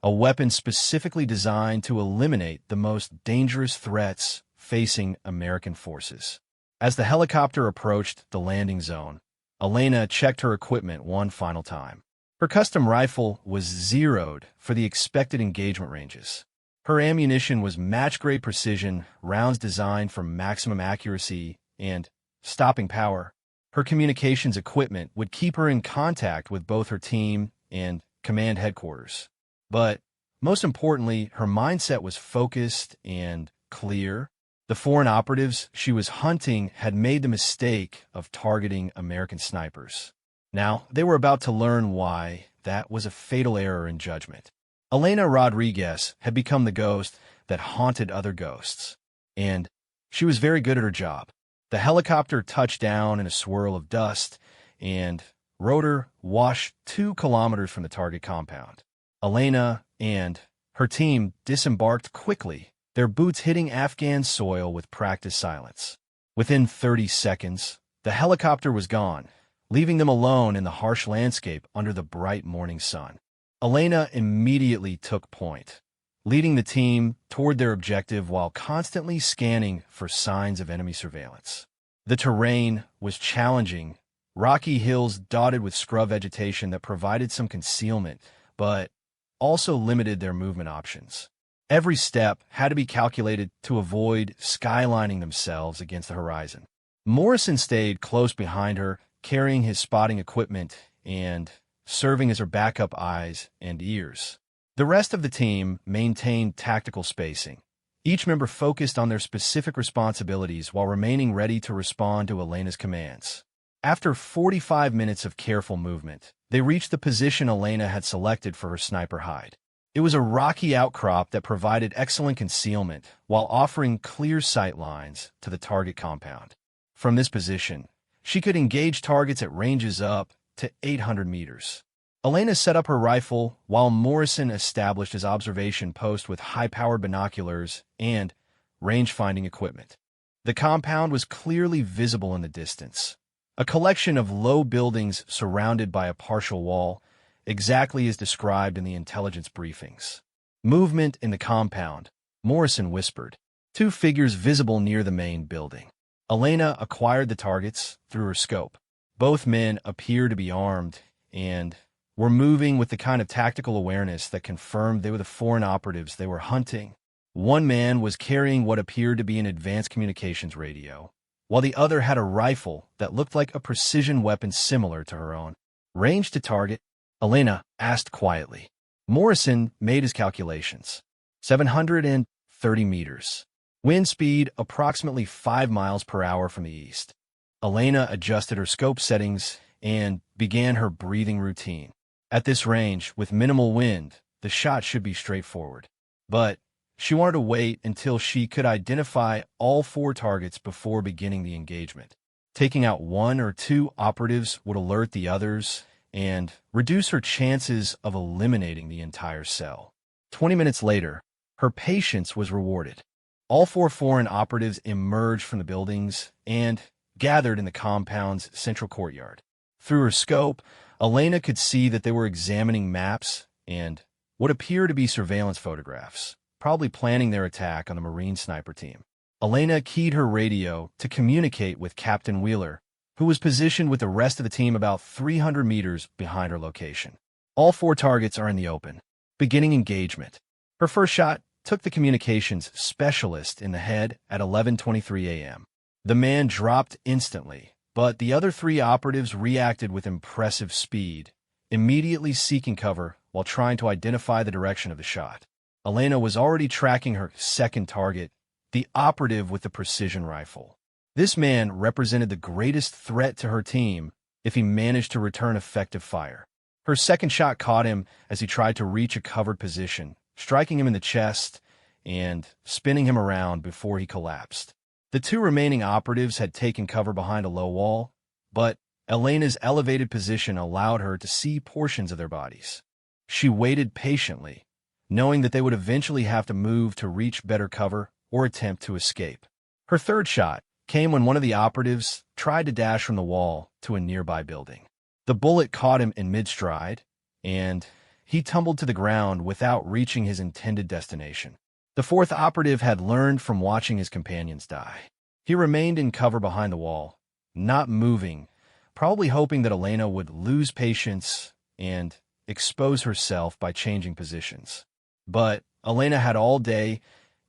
a weapon specifically designed to eliminate the most dangerous threats facing American forces. As the helicopter approached the landing zone, Elena checked her equipment one final time. Her custom rifle was zeroed for the expected engagement ranges. Her ammunition was match-grade precision, rounds designed for maximum accuracy and stopping power. Her communications equipment would keep her in contact with both her team and command headquarters. But most importantly, her mindset was focused and clear. The foreign operatives she was hunting had made the mistake of targeting American snipers. Now, they were about to learn why that was a fatal error in judgment. Elena Rodriguez had become the ghost that haunted other ghosts, and she was very good at her job. The helicopter touched down in a swirl of dust, and rotor washed 2 kilometers from the target compound. Elena and her team disembarked quickly, their boots hitting Afghan soil with practiced silence. Within 30 seconds, the helicopter was gone, leaving them alone in the harsh landscape under the bright morning sun. Elena immediately took point, leading the team toward their objective while constantly scanning for signs of enemy surveillance. The terrain was challenging, rocky hills dotted with scrub vegetation that provided some concealment, but also limited their movement options. Every step had to be calculated to avoid skylining themselves against the horizon. Morrison stayed close behind her, carrying his spotting equipment and serving as her backup eyes and ears. The rest of the team maintained tactical spacing, Each member focused on their specific responsibilities while remaining ready to respond to Elena's commands. After 45 minutes of careful movement, they reached the position Elena had selected for her sniper hide. It was a rocky outcrop that provided excellent concealment while offering clear sight lines to the target compound. From this position, she could engage targets at ranges up to 800 meters. Elena set up her rifle while Morrison established his observation post with high-powered binoculars and range-finding equipment. The compound was clearly visible in the distance, a collection of low buildings surrounded by a partial wall, exactly as described in the intelligence briefings. Movement in the compound, Morrison whispered. Two figures visible near the main building. Elena acquired the targets through her scope. Both men appeared to be armed and were moving with the kind of tactical awareness that confirmed they were the foreign operatives they were hunting. One man was carrying what appeared to be an advanced communications radio, while the other had a rifle that looked like a precision weapon similar to her own. Range to target? Elena asked quietly. Morrison made his calculations. 730 meters. Wind speed approximately 5 miles per hour from the east. Elena adjusted her scope settings and began her breathing routine. At this range, with minimal wind, the shot should be straightforward. But she wanted to wait until she could identify all 4 targets before beginning the engagement. Taking out 1 or 2 operatives would alert the others and reduce her chances of eliminating the entire cell. 20 minutes later, her patience was rewarded. All 4 foreign operatives emerged from the buildings and gathered in the compound's central courtyard. Through her scope, Elena could see that they were examining maps and what appeared to be surveillance photographs, probably planning their attack on the Marine sniper team. Elena keyed her radio to communicate with Captain Wheeler, who was positioned with the rest of the team about 300 meters behind her location. All 4 targets are in the open. Beginning engagement. Her first shot took the communications specialist in the head at 11:23 a.m. The man dropped instantly, but the other 3 operatives reacted with impressive speed, immediately seeking cover while trying to identify the direction of the shot. Elena was already tracking her second target, the operative with the precision rifle. This man represented the greatest threat to her team if he managed to return effective fire. Her second shot caught him as he tried to reach a covered position, striking him in the chest and spinning him around before he collapsed. The 2 remaining operatives had taken cover behind a low wall, but Elena's elevated position allowed her to see portions of their bodies. She waited patiently, knowing that they would eventually have to move to reach better cover or attempt to escape. Her third shot came when one of the operatives tried to dash from the wall to a nearby building. The bullet caught him in mid-stride, and he tumbled to the ground without reaching his intended destination. The 4th operative had learned from watching his companions die. He remained in cover behind the wall, not moving, probably hoping that Elena would lose patience and expose herself by changing positions. But Elena had all day,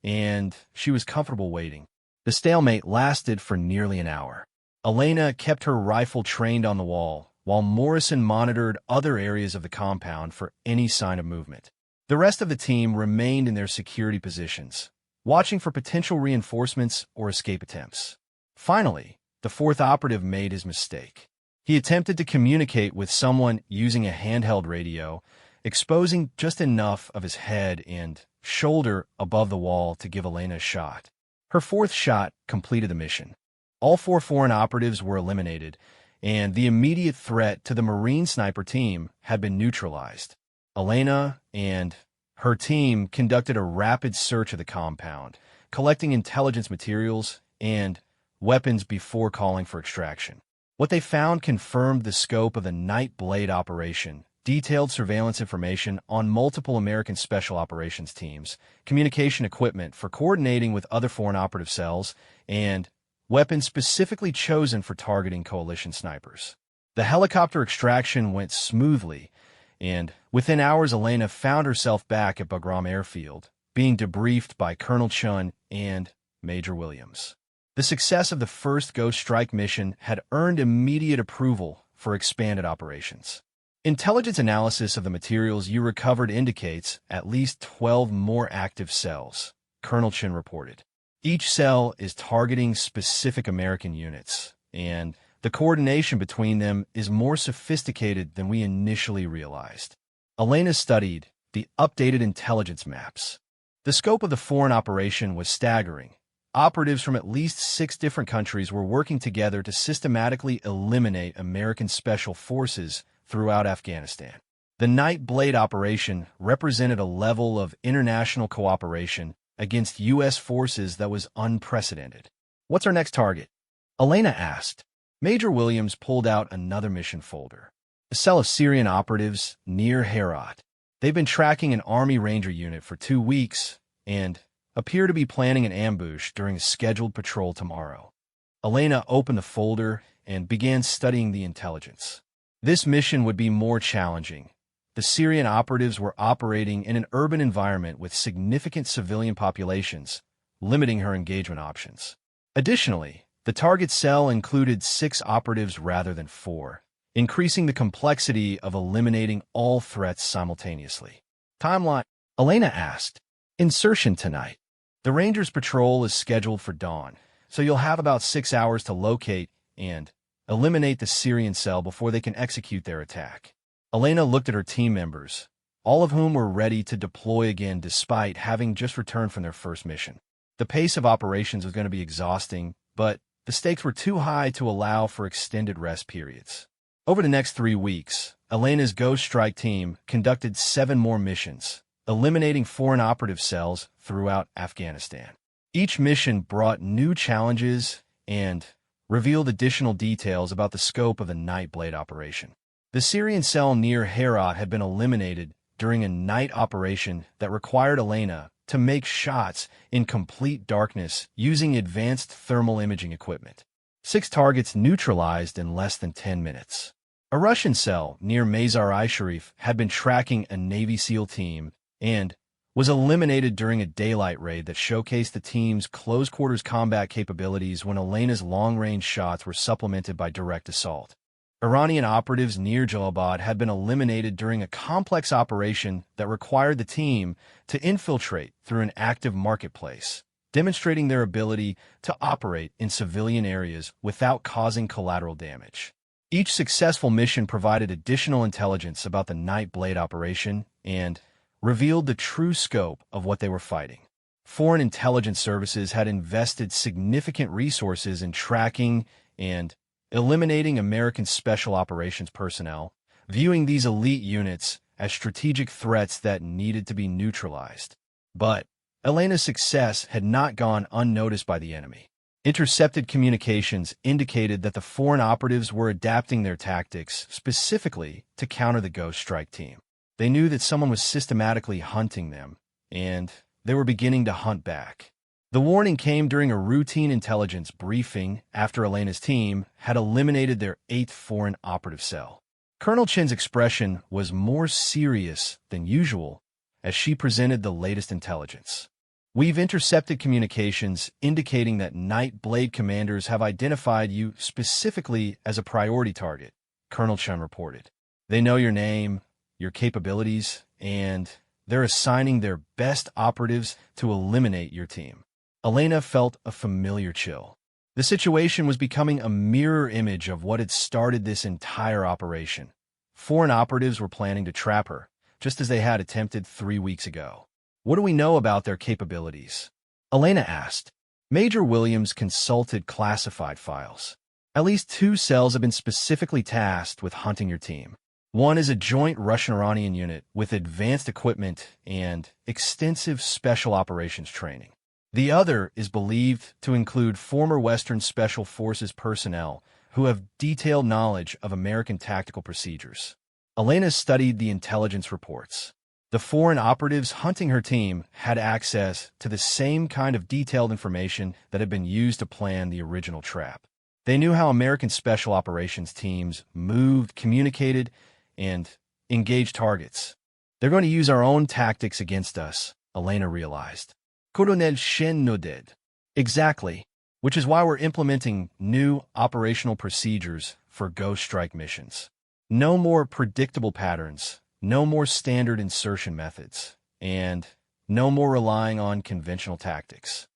and she was comfortable waiting. The stalemate lasted for nearly an hour. Elena kept her rifle trained on the wall, while Morrison monitored other areas of the compound for any sign of movement. The rest of the team remained in their security positions, watching for potential reinforcements or escape attempts. Finally, the 4th operative made his mistake. He attempted to communicate with someone using a handheld radio, exposing just enough of his head and shoulder above the wall to give Elena a shot. Her 4th shot completed the mission. All 4 foreign operatives were eliminated, and the immediate threat to the Marine sniper team had been neutralized. Elena and her team conducted a rapid search of the compound, collecting intelligence materials and weapons before calling for extraction. What they found confirmed the scope of the Night Blade operation, detailed surveillance information on multiple American Special Operations teams, communication equipment for coordinating with other foreign operative cells, and weapons specifically chosen for targeting coalition snipers. The helicopter extraction went smoothly, and within hours Elena found herself back at Bagram Airfield, being debriefed by Colonel Chun and Major Williams. The success of the first Ghost Strike mission had earned immediate approval for expanded operations. Intelligence analysis of the materials you recovered indicates at least 12 more active cells, Colonel Chin reported. Each cell is targeting specific American units, and the coordination between them is more sophisticated than we initially realized. Elena studied the updated intelligence maps. The scope of the foreign operation was staggering. Operatives from at least 6 different countries were working together to systematically eliminate American special forces throughout Afghanistan. The Night Blade operation represented a level of international cooperation against U.S. forces that was unprecedented. "What's our next target?" Elena asked. Major Williams pulled out another mission folder. A cell of Syrian operatives near Herat. They've been tracking an Army Ranger unit for 2 weeks and appear to be planning an ambush during a scheduled patrol tomorrow. Elena opened the folder and began studying the intelligence. This mission would be more challenging. The Syrian operatives were operating in an urban environment with significant civilian populations, limiting her engagement options. Additionally, the target cell included 6 operatives rather than 4, increasing the complexity of eliminating all threats simultaneously. Timeline? Elena asked. Insertion tonight. The Rangers patrol is scheduled for dawn, so you'll have about 6 hours to locate and eliminate the Syrian cell before they can execute their attack. Elena looked at her team members, all of whom were ready to deploy again despite having just returned from their first mission. The pace of operations was going to be exhausting, but the stakes were too high to allow for extended rest periods. Over the next 3 weeks, Elena's Ghost Strike team conducted 7 more missions, eliminating foreign operative cells throughout Afghanistan. Each mission brought new challenges and revealed additional details about the scope of the Nightblade operation. The Syrian cell near Herat had been eliminated during a night operation that required Elena to make shots in complete darkness using advanced thermal imaging equipment. 6 targets neutralized in less than 10 minutes. A Russian cell near Mazar-i-Sharif had been tracking a Navy SEAL team and was eliminated during a daylight raid that showcased the team's close-quarters combat capabilities when Elena's long-range shots were supplemented by direct assault. Iranian operatives near Jalabad had been eliminated during a complex operation that required the team to infiltrate through an active marketplace, demonstrating their ability to operate in civilian areas without causing collateral damage. Each successful mission provided additional intelligence about the Nightblade operation and revealed the true scope of what they were fighting. Foreign intelligence services had invested significant resources in tracking and eliminating American Special Operations personnel, viewing these elite units as strategic threats that needed to be neutralized. But Elena's success had not gone unnoticed by the enemy. Intercepted communications indicated that the foreign operatives were adapting their tactics specifically to counter the Ghost Strike team. They knew that someone was systematically hunting them, and they were beginning to hunt back. The warning came during a routine intelligence briefing after Elena's team had eliminated their 8th foreign operative cell. Colonel Chin's expression was more serious than usual as she presented the latest intelligence. "We've intercepted communications indicating that Nightblade commanders have identified you specifically as a priority target," Colonel Chin reported. "They know your name, your capabilities, and they're assigning their best operatives to eliminate your team." Elena felt a familiar chill. The situation was becoming a mirror image of what had started this entire operation. Foreign operatives were planning to trap her, just as they had attempted 3 weeks ago. "What do we know about their capabilities?" Elena asked. Major Williams consulted classified files. "At least 2 cells have been specifically tasked with hunting your team. One is a joint Russian-Iranian unit with advanced equipment and extensive special operations training. The other is believed to include former Western Special Forces personnel who have detailed knowledge of American tactical procedures." Elena studied the intelligence reports. The foreign operatives hunting her team had access to the same kind of detailed information that had been used to plan the original trap. They knew how American Special Operations teams moved, communicated, and engaged targets. "They're going to use our own tactics against us," Elena realized. Colonel Shen nodded. "Exactly, which is why we're implementing new operational procedures for Ghost Strike missions. No more predictable patterns, no more standard insertion methods, and No more relying on conventional tactics.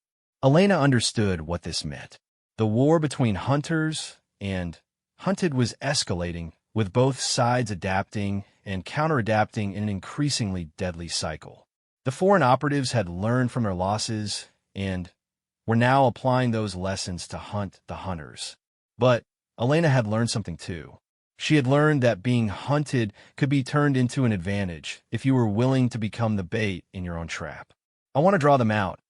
Elena understood what this meant. The war between hunters and hunted was escalating, with both sides adapting and counter-adapting in an increasingly deadly cycle. The foreign operatives had learned from their losses and were now applying those lessons to hunt the hunters. But Elena had learned something too. She had learned that being hunted could be turned into an advantage if you were willing to become the bait in your own trap. "I want to draw them out,"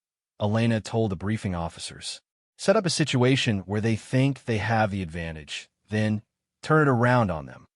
Elena told the briefing officers. "Set up a situation where they think they have the advantage, then turn it around on them."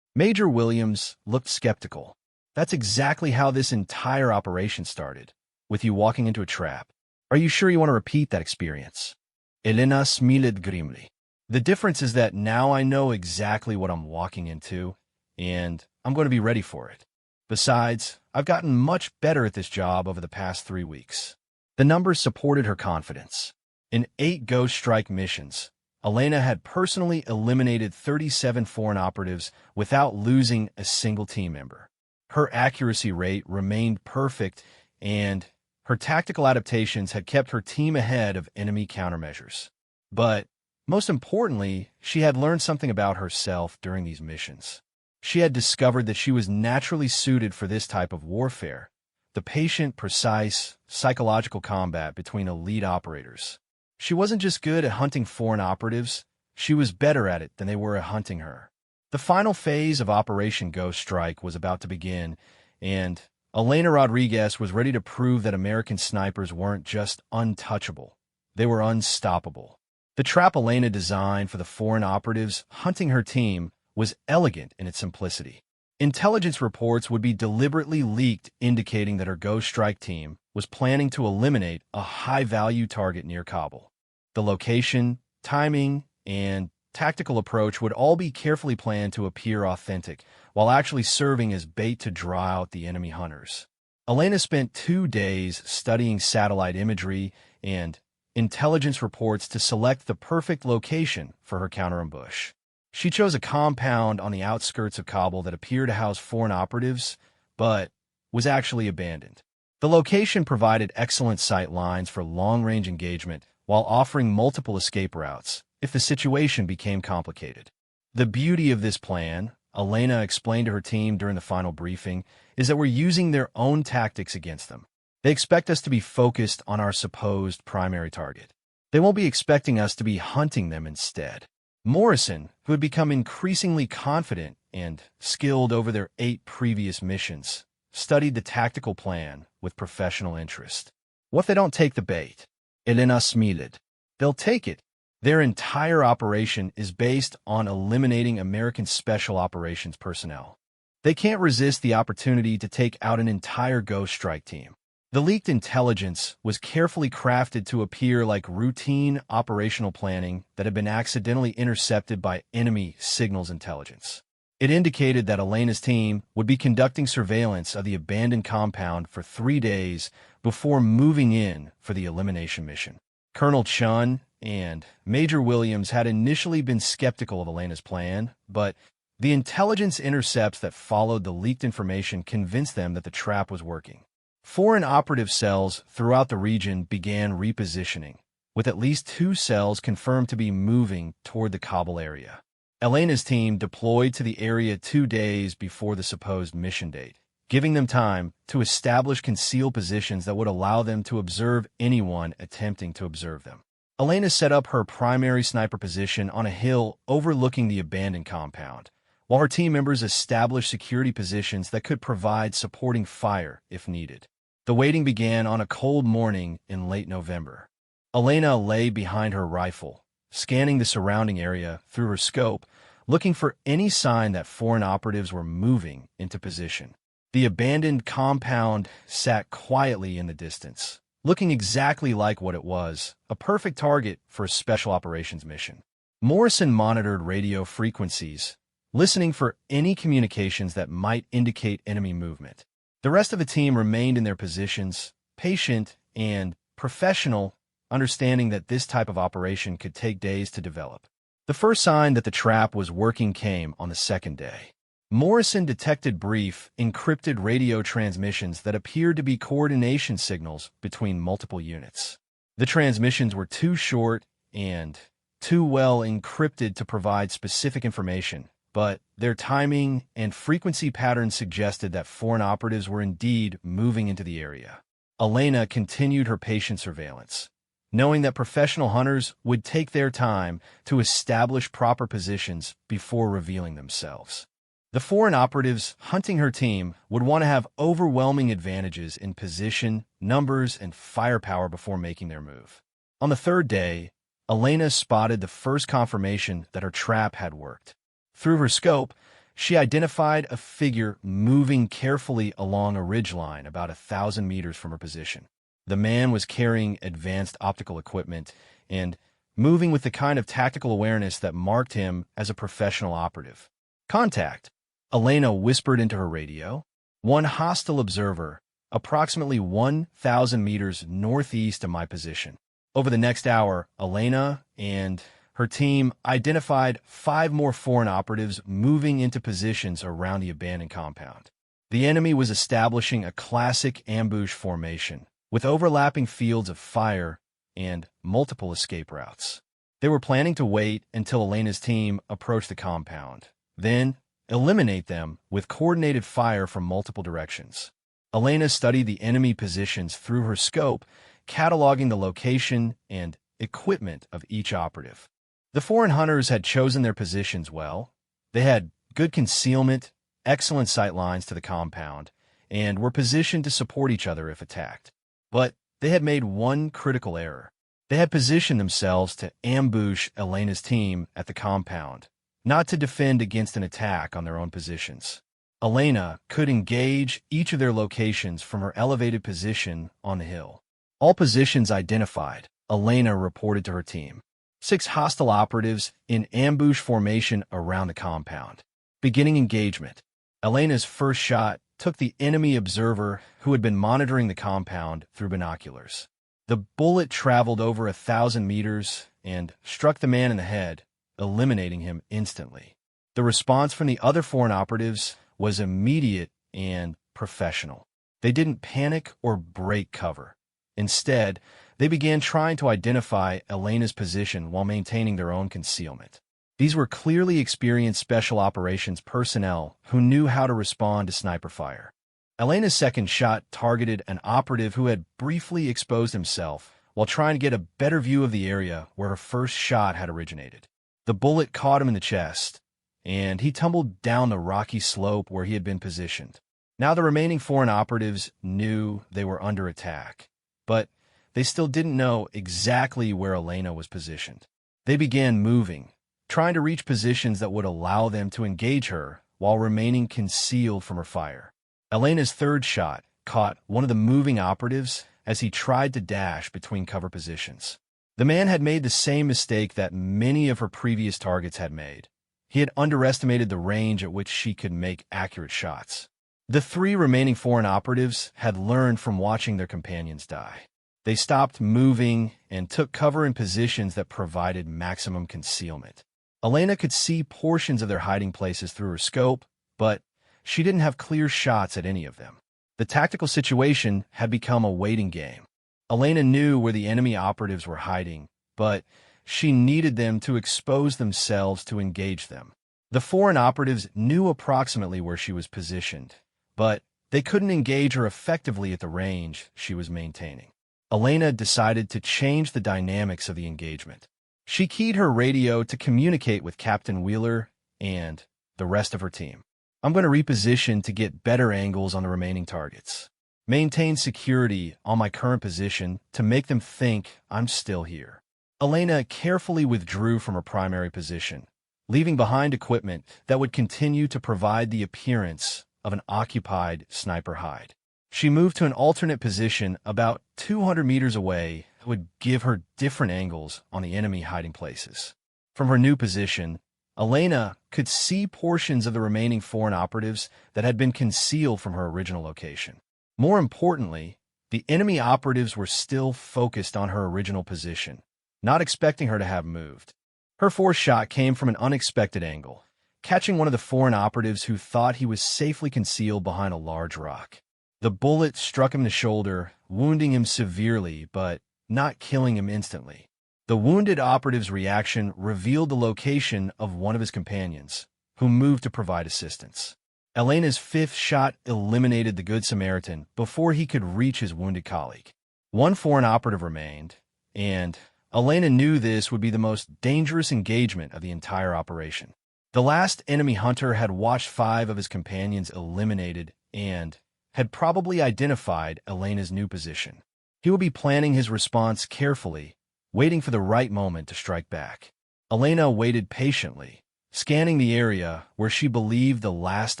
Major Williams looked skeptical. "That's exactly how this entire operation started, with you walking into a trap. Are you sure you want to repeat that experience?" Elena smiled grimly. "The difference is that now I know exactly what I'm walking into, and I'm going to be ready for it. Besides, I've gotten much better at this job over the past 3 weeks." The numbers supported her confidence. In 8 Ghost Strike missions, Elena had personally eliminated 37 foreign operatives without losing a single team member. Her accuracy rate remained perfect, and her tactical adaptations had kept her team ahead of enemy countermeasures. But most importantly, she had learned something about herself during these missions. She had discovered that she was naturally suited for this type of warfare, the patient, precise, psychological combat between elite operators. She wasn't just good at hunting foreign operatives, she was better at it than they were at hunting her. The final phase of Operation Ghost Strike was about to begin, and Elena Rodriguez was ready to prove that American snipers weren't just untouchable, they were unstoppable. The trap Elena designed for the foreign operatives hunting her team was elegant in its simplicity. Intelligence reports would be deliberately leaked indicating that her Ghost Strike team was planning to eliminate a high-value target near Kabul. The location, timing, and tactical approach would all be carefully planned to appear authentic, while actually serving as bait to draw out the enemy hunters. Elena spent 2 days studying satellite imagery and intelligence reports to select the perfect location for her counter-ambush. She chose a compound on the outskirts of Kabul that appeared to house foreign operatives, but was actually abandoned. The location provided excellent sight lines for long-range engagement while offering multiple escape routes if the situation became complicated. The beauty of this plan, Elena explained to her team during the final briefing, is that we're using their own tactics against them. They expect us to be focused on our supposed primary target. They won't be expecting us to be hunting them instead. Morrison, who had become increasingly confident and skilled over their 8 previous missions, studied the tactical plan with professional interest. "What if they don't take the bait?" Elena smiled. "They'll take it. Their entire operation is based on eliminating American Special Operations personnel. They can't resist the opportunity to take out an entire Ghost Strike team." The leaked intelligence was carefully crafted to appear like routine operational planning that had been accidentally intercepted by enemy signals intelligence. It indicated that Elena's team would be conducting surveillance of the abandoned compound for 3 days before moving in for the elimination mission. Colonel Chun and Major Williams had initially been skeptical of Elena's plan, but the intelligence intercepts that followed the leaked information convinced them that the trap was working. Foreign operative cells throughout the region began repositioning, with at least 2 cells confirmed to be moving toward the Kabul area. Elena's team deployed to the area 2 days before the supposed mission date, giving them time to establish concealed positions that would allow them to observe anyone attempting to observe them. Elena set up her primary sniper position on a hill overlooking the abandoned compound, while her team members established security positions that could provide supporting fire if needed. The waiting began on a cold morning in late November. Elena lay behind her rifle, scanning the surrounding area through her scope, looking for any sign that foreign operatives were moving into position. The abandoned compound sat quietly in the distance, looking exactly like what it was, a perfect target for a special operations mission. Morrison monitored radio frequencies, listening for any communications that might indicate enemy movement. The rest of the team remained in their positions, patient and professional, understanding that this type of operation could take days to develop. The first sign that the trap was working came on the 2nd day. Morrison detected brief, encrypted radio transmissions that appeared to be coordination signals between multiple units. The transmissions were too short and too well encrypted to provide specific information, but their timing and frequency patterns suggested that foreign operatives were indeed moving into the area. Elena continued her patient surveillance, knowing that professional hunters would take their time to establish proper positions before revealing themselves. The foreign operatives hunting her team would want to have overwhelming advantages in position, numbers, and firepower before making their move. On the third day, Elena spotted the first confirmation that her trap had worked. Through her scope, she identified a figure moving carefully along a ridgeline about 1,000 meters from her position. The man was carrying advanced optical equipment and moving with the kind of tactical awareness that marked him as a professional operative. "Contact," Elena whispered into her radio. "One hostile observer, approximately 1,000 meters northeast of my position." Over the next hour, Elena and her team identified 5 more foreign operatives moving into positions around the abandoned compound. The enemy was establishing a classic ambush formation, with overlapping fields of fire and multiple escape routes. They were planning to wait until Elena's team approached the compound, then eliminate them with coordinated fire from multiple directions. Elena studied the enemy positions through her scope, cataloging the location and equipment of each operative. The foreign hunters had chosen their positions well. They had good concealment, excellent sight lines to the compound, and were positioned to support each other if attacked. But they had made one critical error. They had positioned themselves to ambush Elena's team at the compound, not to defend against an attack on their own positions. Elena could engage each of their locations from her elevated position on the hill. All positions identified, Elena reported to her team. 6 hostile operatives in ambush formation around the compound. Beginning engagement. Elena's first shot took the enemy observer who had been monitoring the compound through binoculars. The bullet traveled over 1,000 meters and struck the man in the head, eliminating him instantly. The response from the other foreign operatives was immediate and professional. They didn't panic or break cover. Instead, they began trying to identify Elena's position while maintaining their own concealment. These were clearly experienced special operations personnel who knew how to respond to sniper fire. Elena's second shot targeted an operative who had briefly exposed himself while trying to get a better view of the area where her first shot had originated. The bullet caught him in the chest, and he tumbled down the rocky slope where he had been positioned. Now the remaining foreign operatives knew they were under attack, but they still didn't know exactly where Elena was positioned. They began moving, trying to reach positions that would allow them to engage her while remaining concealed from her fire. Elena's third shot caught one of the moving operatives as he tried to dash between cover positions. The man had made the same mistake that many of her previous targets had made. He had underestimated the range at which she could make accurate shots. The 3 remaining foreign operatives had learned from watching their companions die. They stopped moving and took cover in positions that provided maximum concealment. Elena could see portions of their hiding places through her scope, but she didn't have clear shots at any of them. The tactical situation had become a waiting game. Elena knew where the enemy operatives were hiding, but she needed them to expose themselves to engage them. The foreign operatives knew approximately where she was positioned, but they couldn't engage her effectively at the range she was maintaining. Elena decided to change the dynamics of the engagement. She keyed her radio to communicate with Captain Wheeler and the rest of her team. "I'm going to reposition to get better angles on the remaining targets. Maintain security on my current position to make them think I'm still here." Elena carefully withdrew from her primary position, leaving behind equipment that would continue to provide the appearance of an occupied sniper hide. She moved to an alternate position about 200 meters away that would give her different angles on the enemy hiding places. From her new position, Elena could see portions of the remaining foreign operatives that had been concealed from her original location. More importantly, the enemy operatives were still focused on her original position, not expecting her to have moved. Her fourth shot came from an unexpected angle, catching one of the foreign operatives who thought he was safely concealed behind a large rock. The bullet struck him in the shoulder, wounding him severely, but not killing him instantly. The wounded operative's reaction revealed the location of one of his companions, who moved to provide assistance. Elena's fifth shot eliminated the Good Samaritan before he could reach his wounded colleague. One foreign operative remained, and Elena knew this would be the most dangerous engagement of the entire operation. The last enemy hunter had watched 5 of his companions eliminated and had probably identified Elena's new position. He would be planning his response carefully, waiting for the right moment to strike back. Elena waited patiently, scanning the area where she believed the last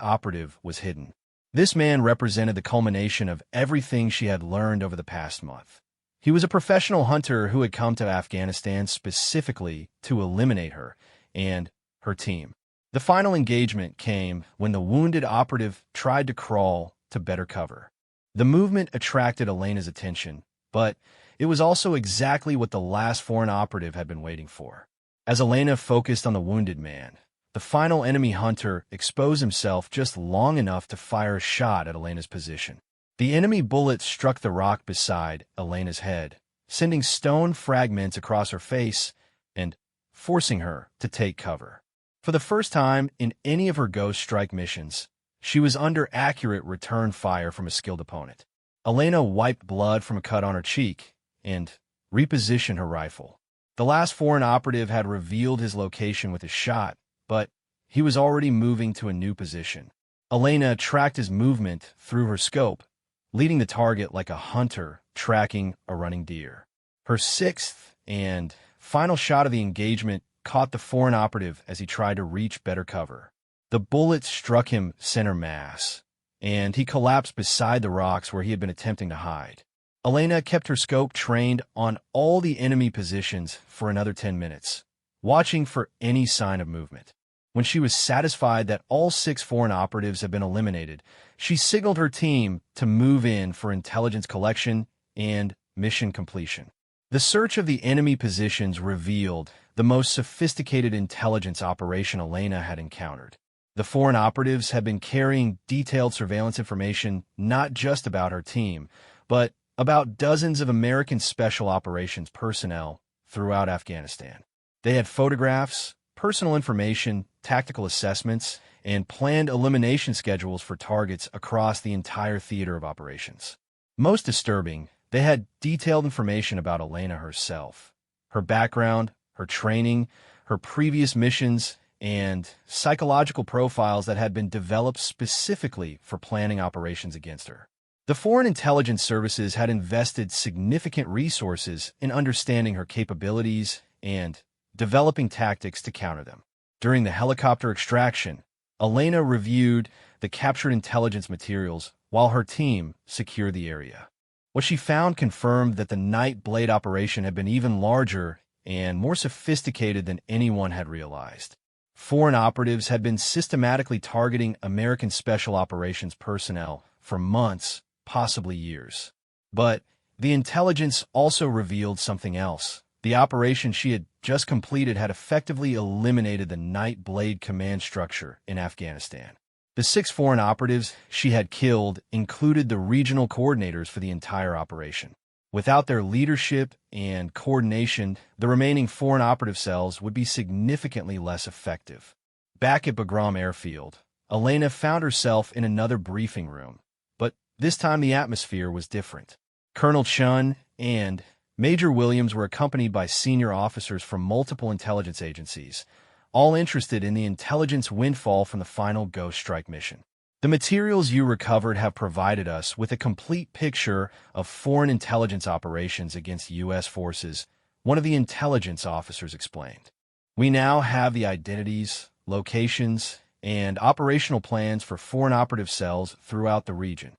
operative was hidden. This man represented the culmination of everything she had learned over the past month. He was a professional hunter who had come to Afghanistan specifically to eliminate her and her team. The final engagement came when the wounded operative tried to crawl to better cover. The movement attracted Elena's attention, but it was also exactly what the last foreign operative had been waiting for. As Elena focused on the wounded man, the final enemy hunter exposed himself just long enough to fire a shot at Elena's position. The enemy bullet struck the rock beside Elena's head, sending stone fragments across her face and forcing her to take cover. For the first time in any of her Ghost Strike missions, she was under accurate return fire from a skilled opponent. Elena wiped blood from a cut on her cheek and repositioned her rifle. The last foreign operative had revealed his location with his shot, but he was already moving to a new position. Elena tracked his movement through her scope, leading the target like a hunter tracking a running deer. Her 6th and final shot of the engagement caught the foreign operative as he tried to reach better cover. The bullet struck him center mass, and he collapsed beside the rocks where he had been attempting to hide. Elena kept her scope trained on all the enemy positions for another 10 minutes, watching for any sign of movement. When she was satisfied that all 6 foreign operatives had been eliminated, she signaled her team to move in for intelligence collection and mission completion. The search of the enemy positions revealed the most sophisticated intelligence operation Elena had encountered. The foreign operatives had been carrying detailed surveillance information not just about her team, but about dozens of American Special Operations personnel throughout Afghanistan. They had photographs, personal information, tactical assessments, and planned elimination schedules for targets across the entire theater of operations. Most disturbing, they had detailed information about Elena herself, her background, her training, her previous missions, and psychological profiles that had been developed specifically for planning operations against her. The foreign intelligence services had invested significant resources in understanding her capabilities and developing tactics to counter them. During the helicopter extraction, Elena reviewed the captured intelligence materials while her team secured the area. What she found confirmed that the Night Blade operation had been even larger and more sophisticated than anyone had realized. Foreign operatives had been systematically targeting American Special Operations personnel for months, possibly years. But the intelligence also revealed something else. The operation she had just completed had effectively eliminated the Night Blade command structure in Afghanistan. The 6 foreign operatives she had killed included the regional coordinators for the entire operation. Without their leadership and coordination, the remaining foreign operative cells would be significantly less effective. Back at Bagram Airfield, Elena found herself in another briefing room, but this time the atmosphere was different. Colonel Chun and Major Williams were accompanied by senior officers from multiple intelligence agencies, all interested in the intelligence windfall from the final Ghost Strike mission. The materials you recovered have provided us with a complete picture of foreign intelligence operations against U.S. forces, one of the intelligence officers explained. We now have the identities, locations, and operational plans for foreign operative cells throughout the region.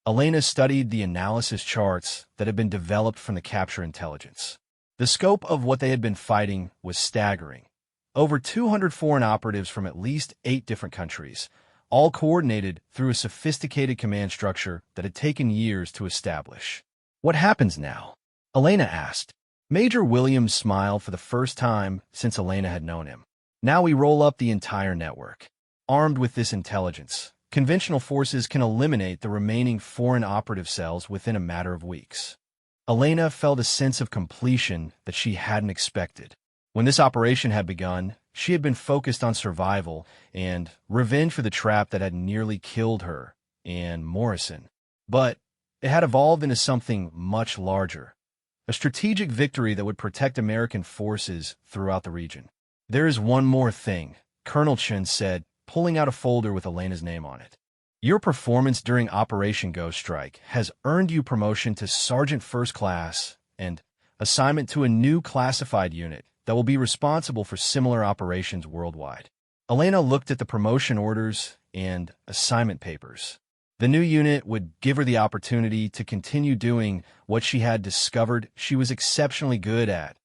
Elena studied the analysis charts that had been developed from the capture intelligence. The scope of what they had been fighting was staggering. Over 200 foreign operatives from at least 8 different countries, all coordinated through a sophisticated command structure that had taken years to establish. What happens now? Elena asked. Major Williams smiled for the first time since Elena had known him. Now we roll up the entire network. Armed with this intelligence, conventional forces can eliminate the remaining foreign operative cells within a matter of weeks. Elena felt a sense of completion that she hadn't expected. When this operation had begun, she had been focused on survival and revenge for the trap that had nearly killed her and Morrison. But it had evolved into something much larger, a strategic victory that would protect American forces throughout the region. "There is one more thing," Colonel Chen said, pulling out a folder with Elena's name on it. "Your performance during Operation Ghost Strike has earned you promotion to Sergeant First Class and assignment to a new classified unit that will be responsible for similar operations worldwide." Elena looked at the promotion orders and assignment papers. The new unit would give her the opportunity to continue doing what she had discovered she was exceptionally good at,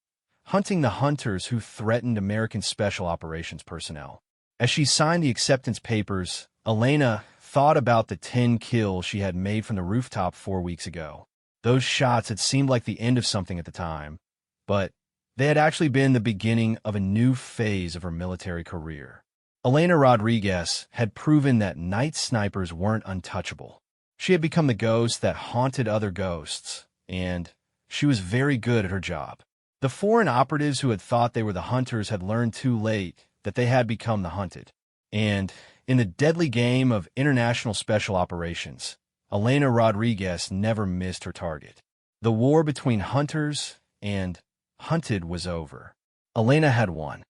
hunting the hunters who threatened American Special Operations personnel. As she signed the acceptance papers, Elena thought about the 10 kills she had made from the rooftop 4 weeks ago. Those shots had seemed like the end of something at the time, but they had actually been the beginning of a new phase of her military career. Elena Rodriguez had proven that night snipers weren't untouchable. She had become the ghost that haunted other ghosts, and she was very good at her job. The foreign operatives who had thought they were the hunters had learned too late that they had become the hunted. And in the deadly game of international special operations, Elena Rodriguez never missed her target. The war between hunters and hunted was over. Elena had won.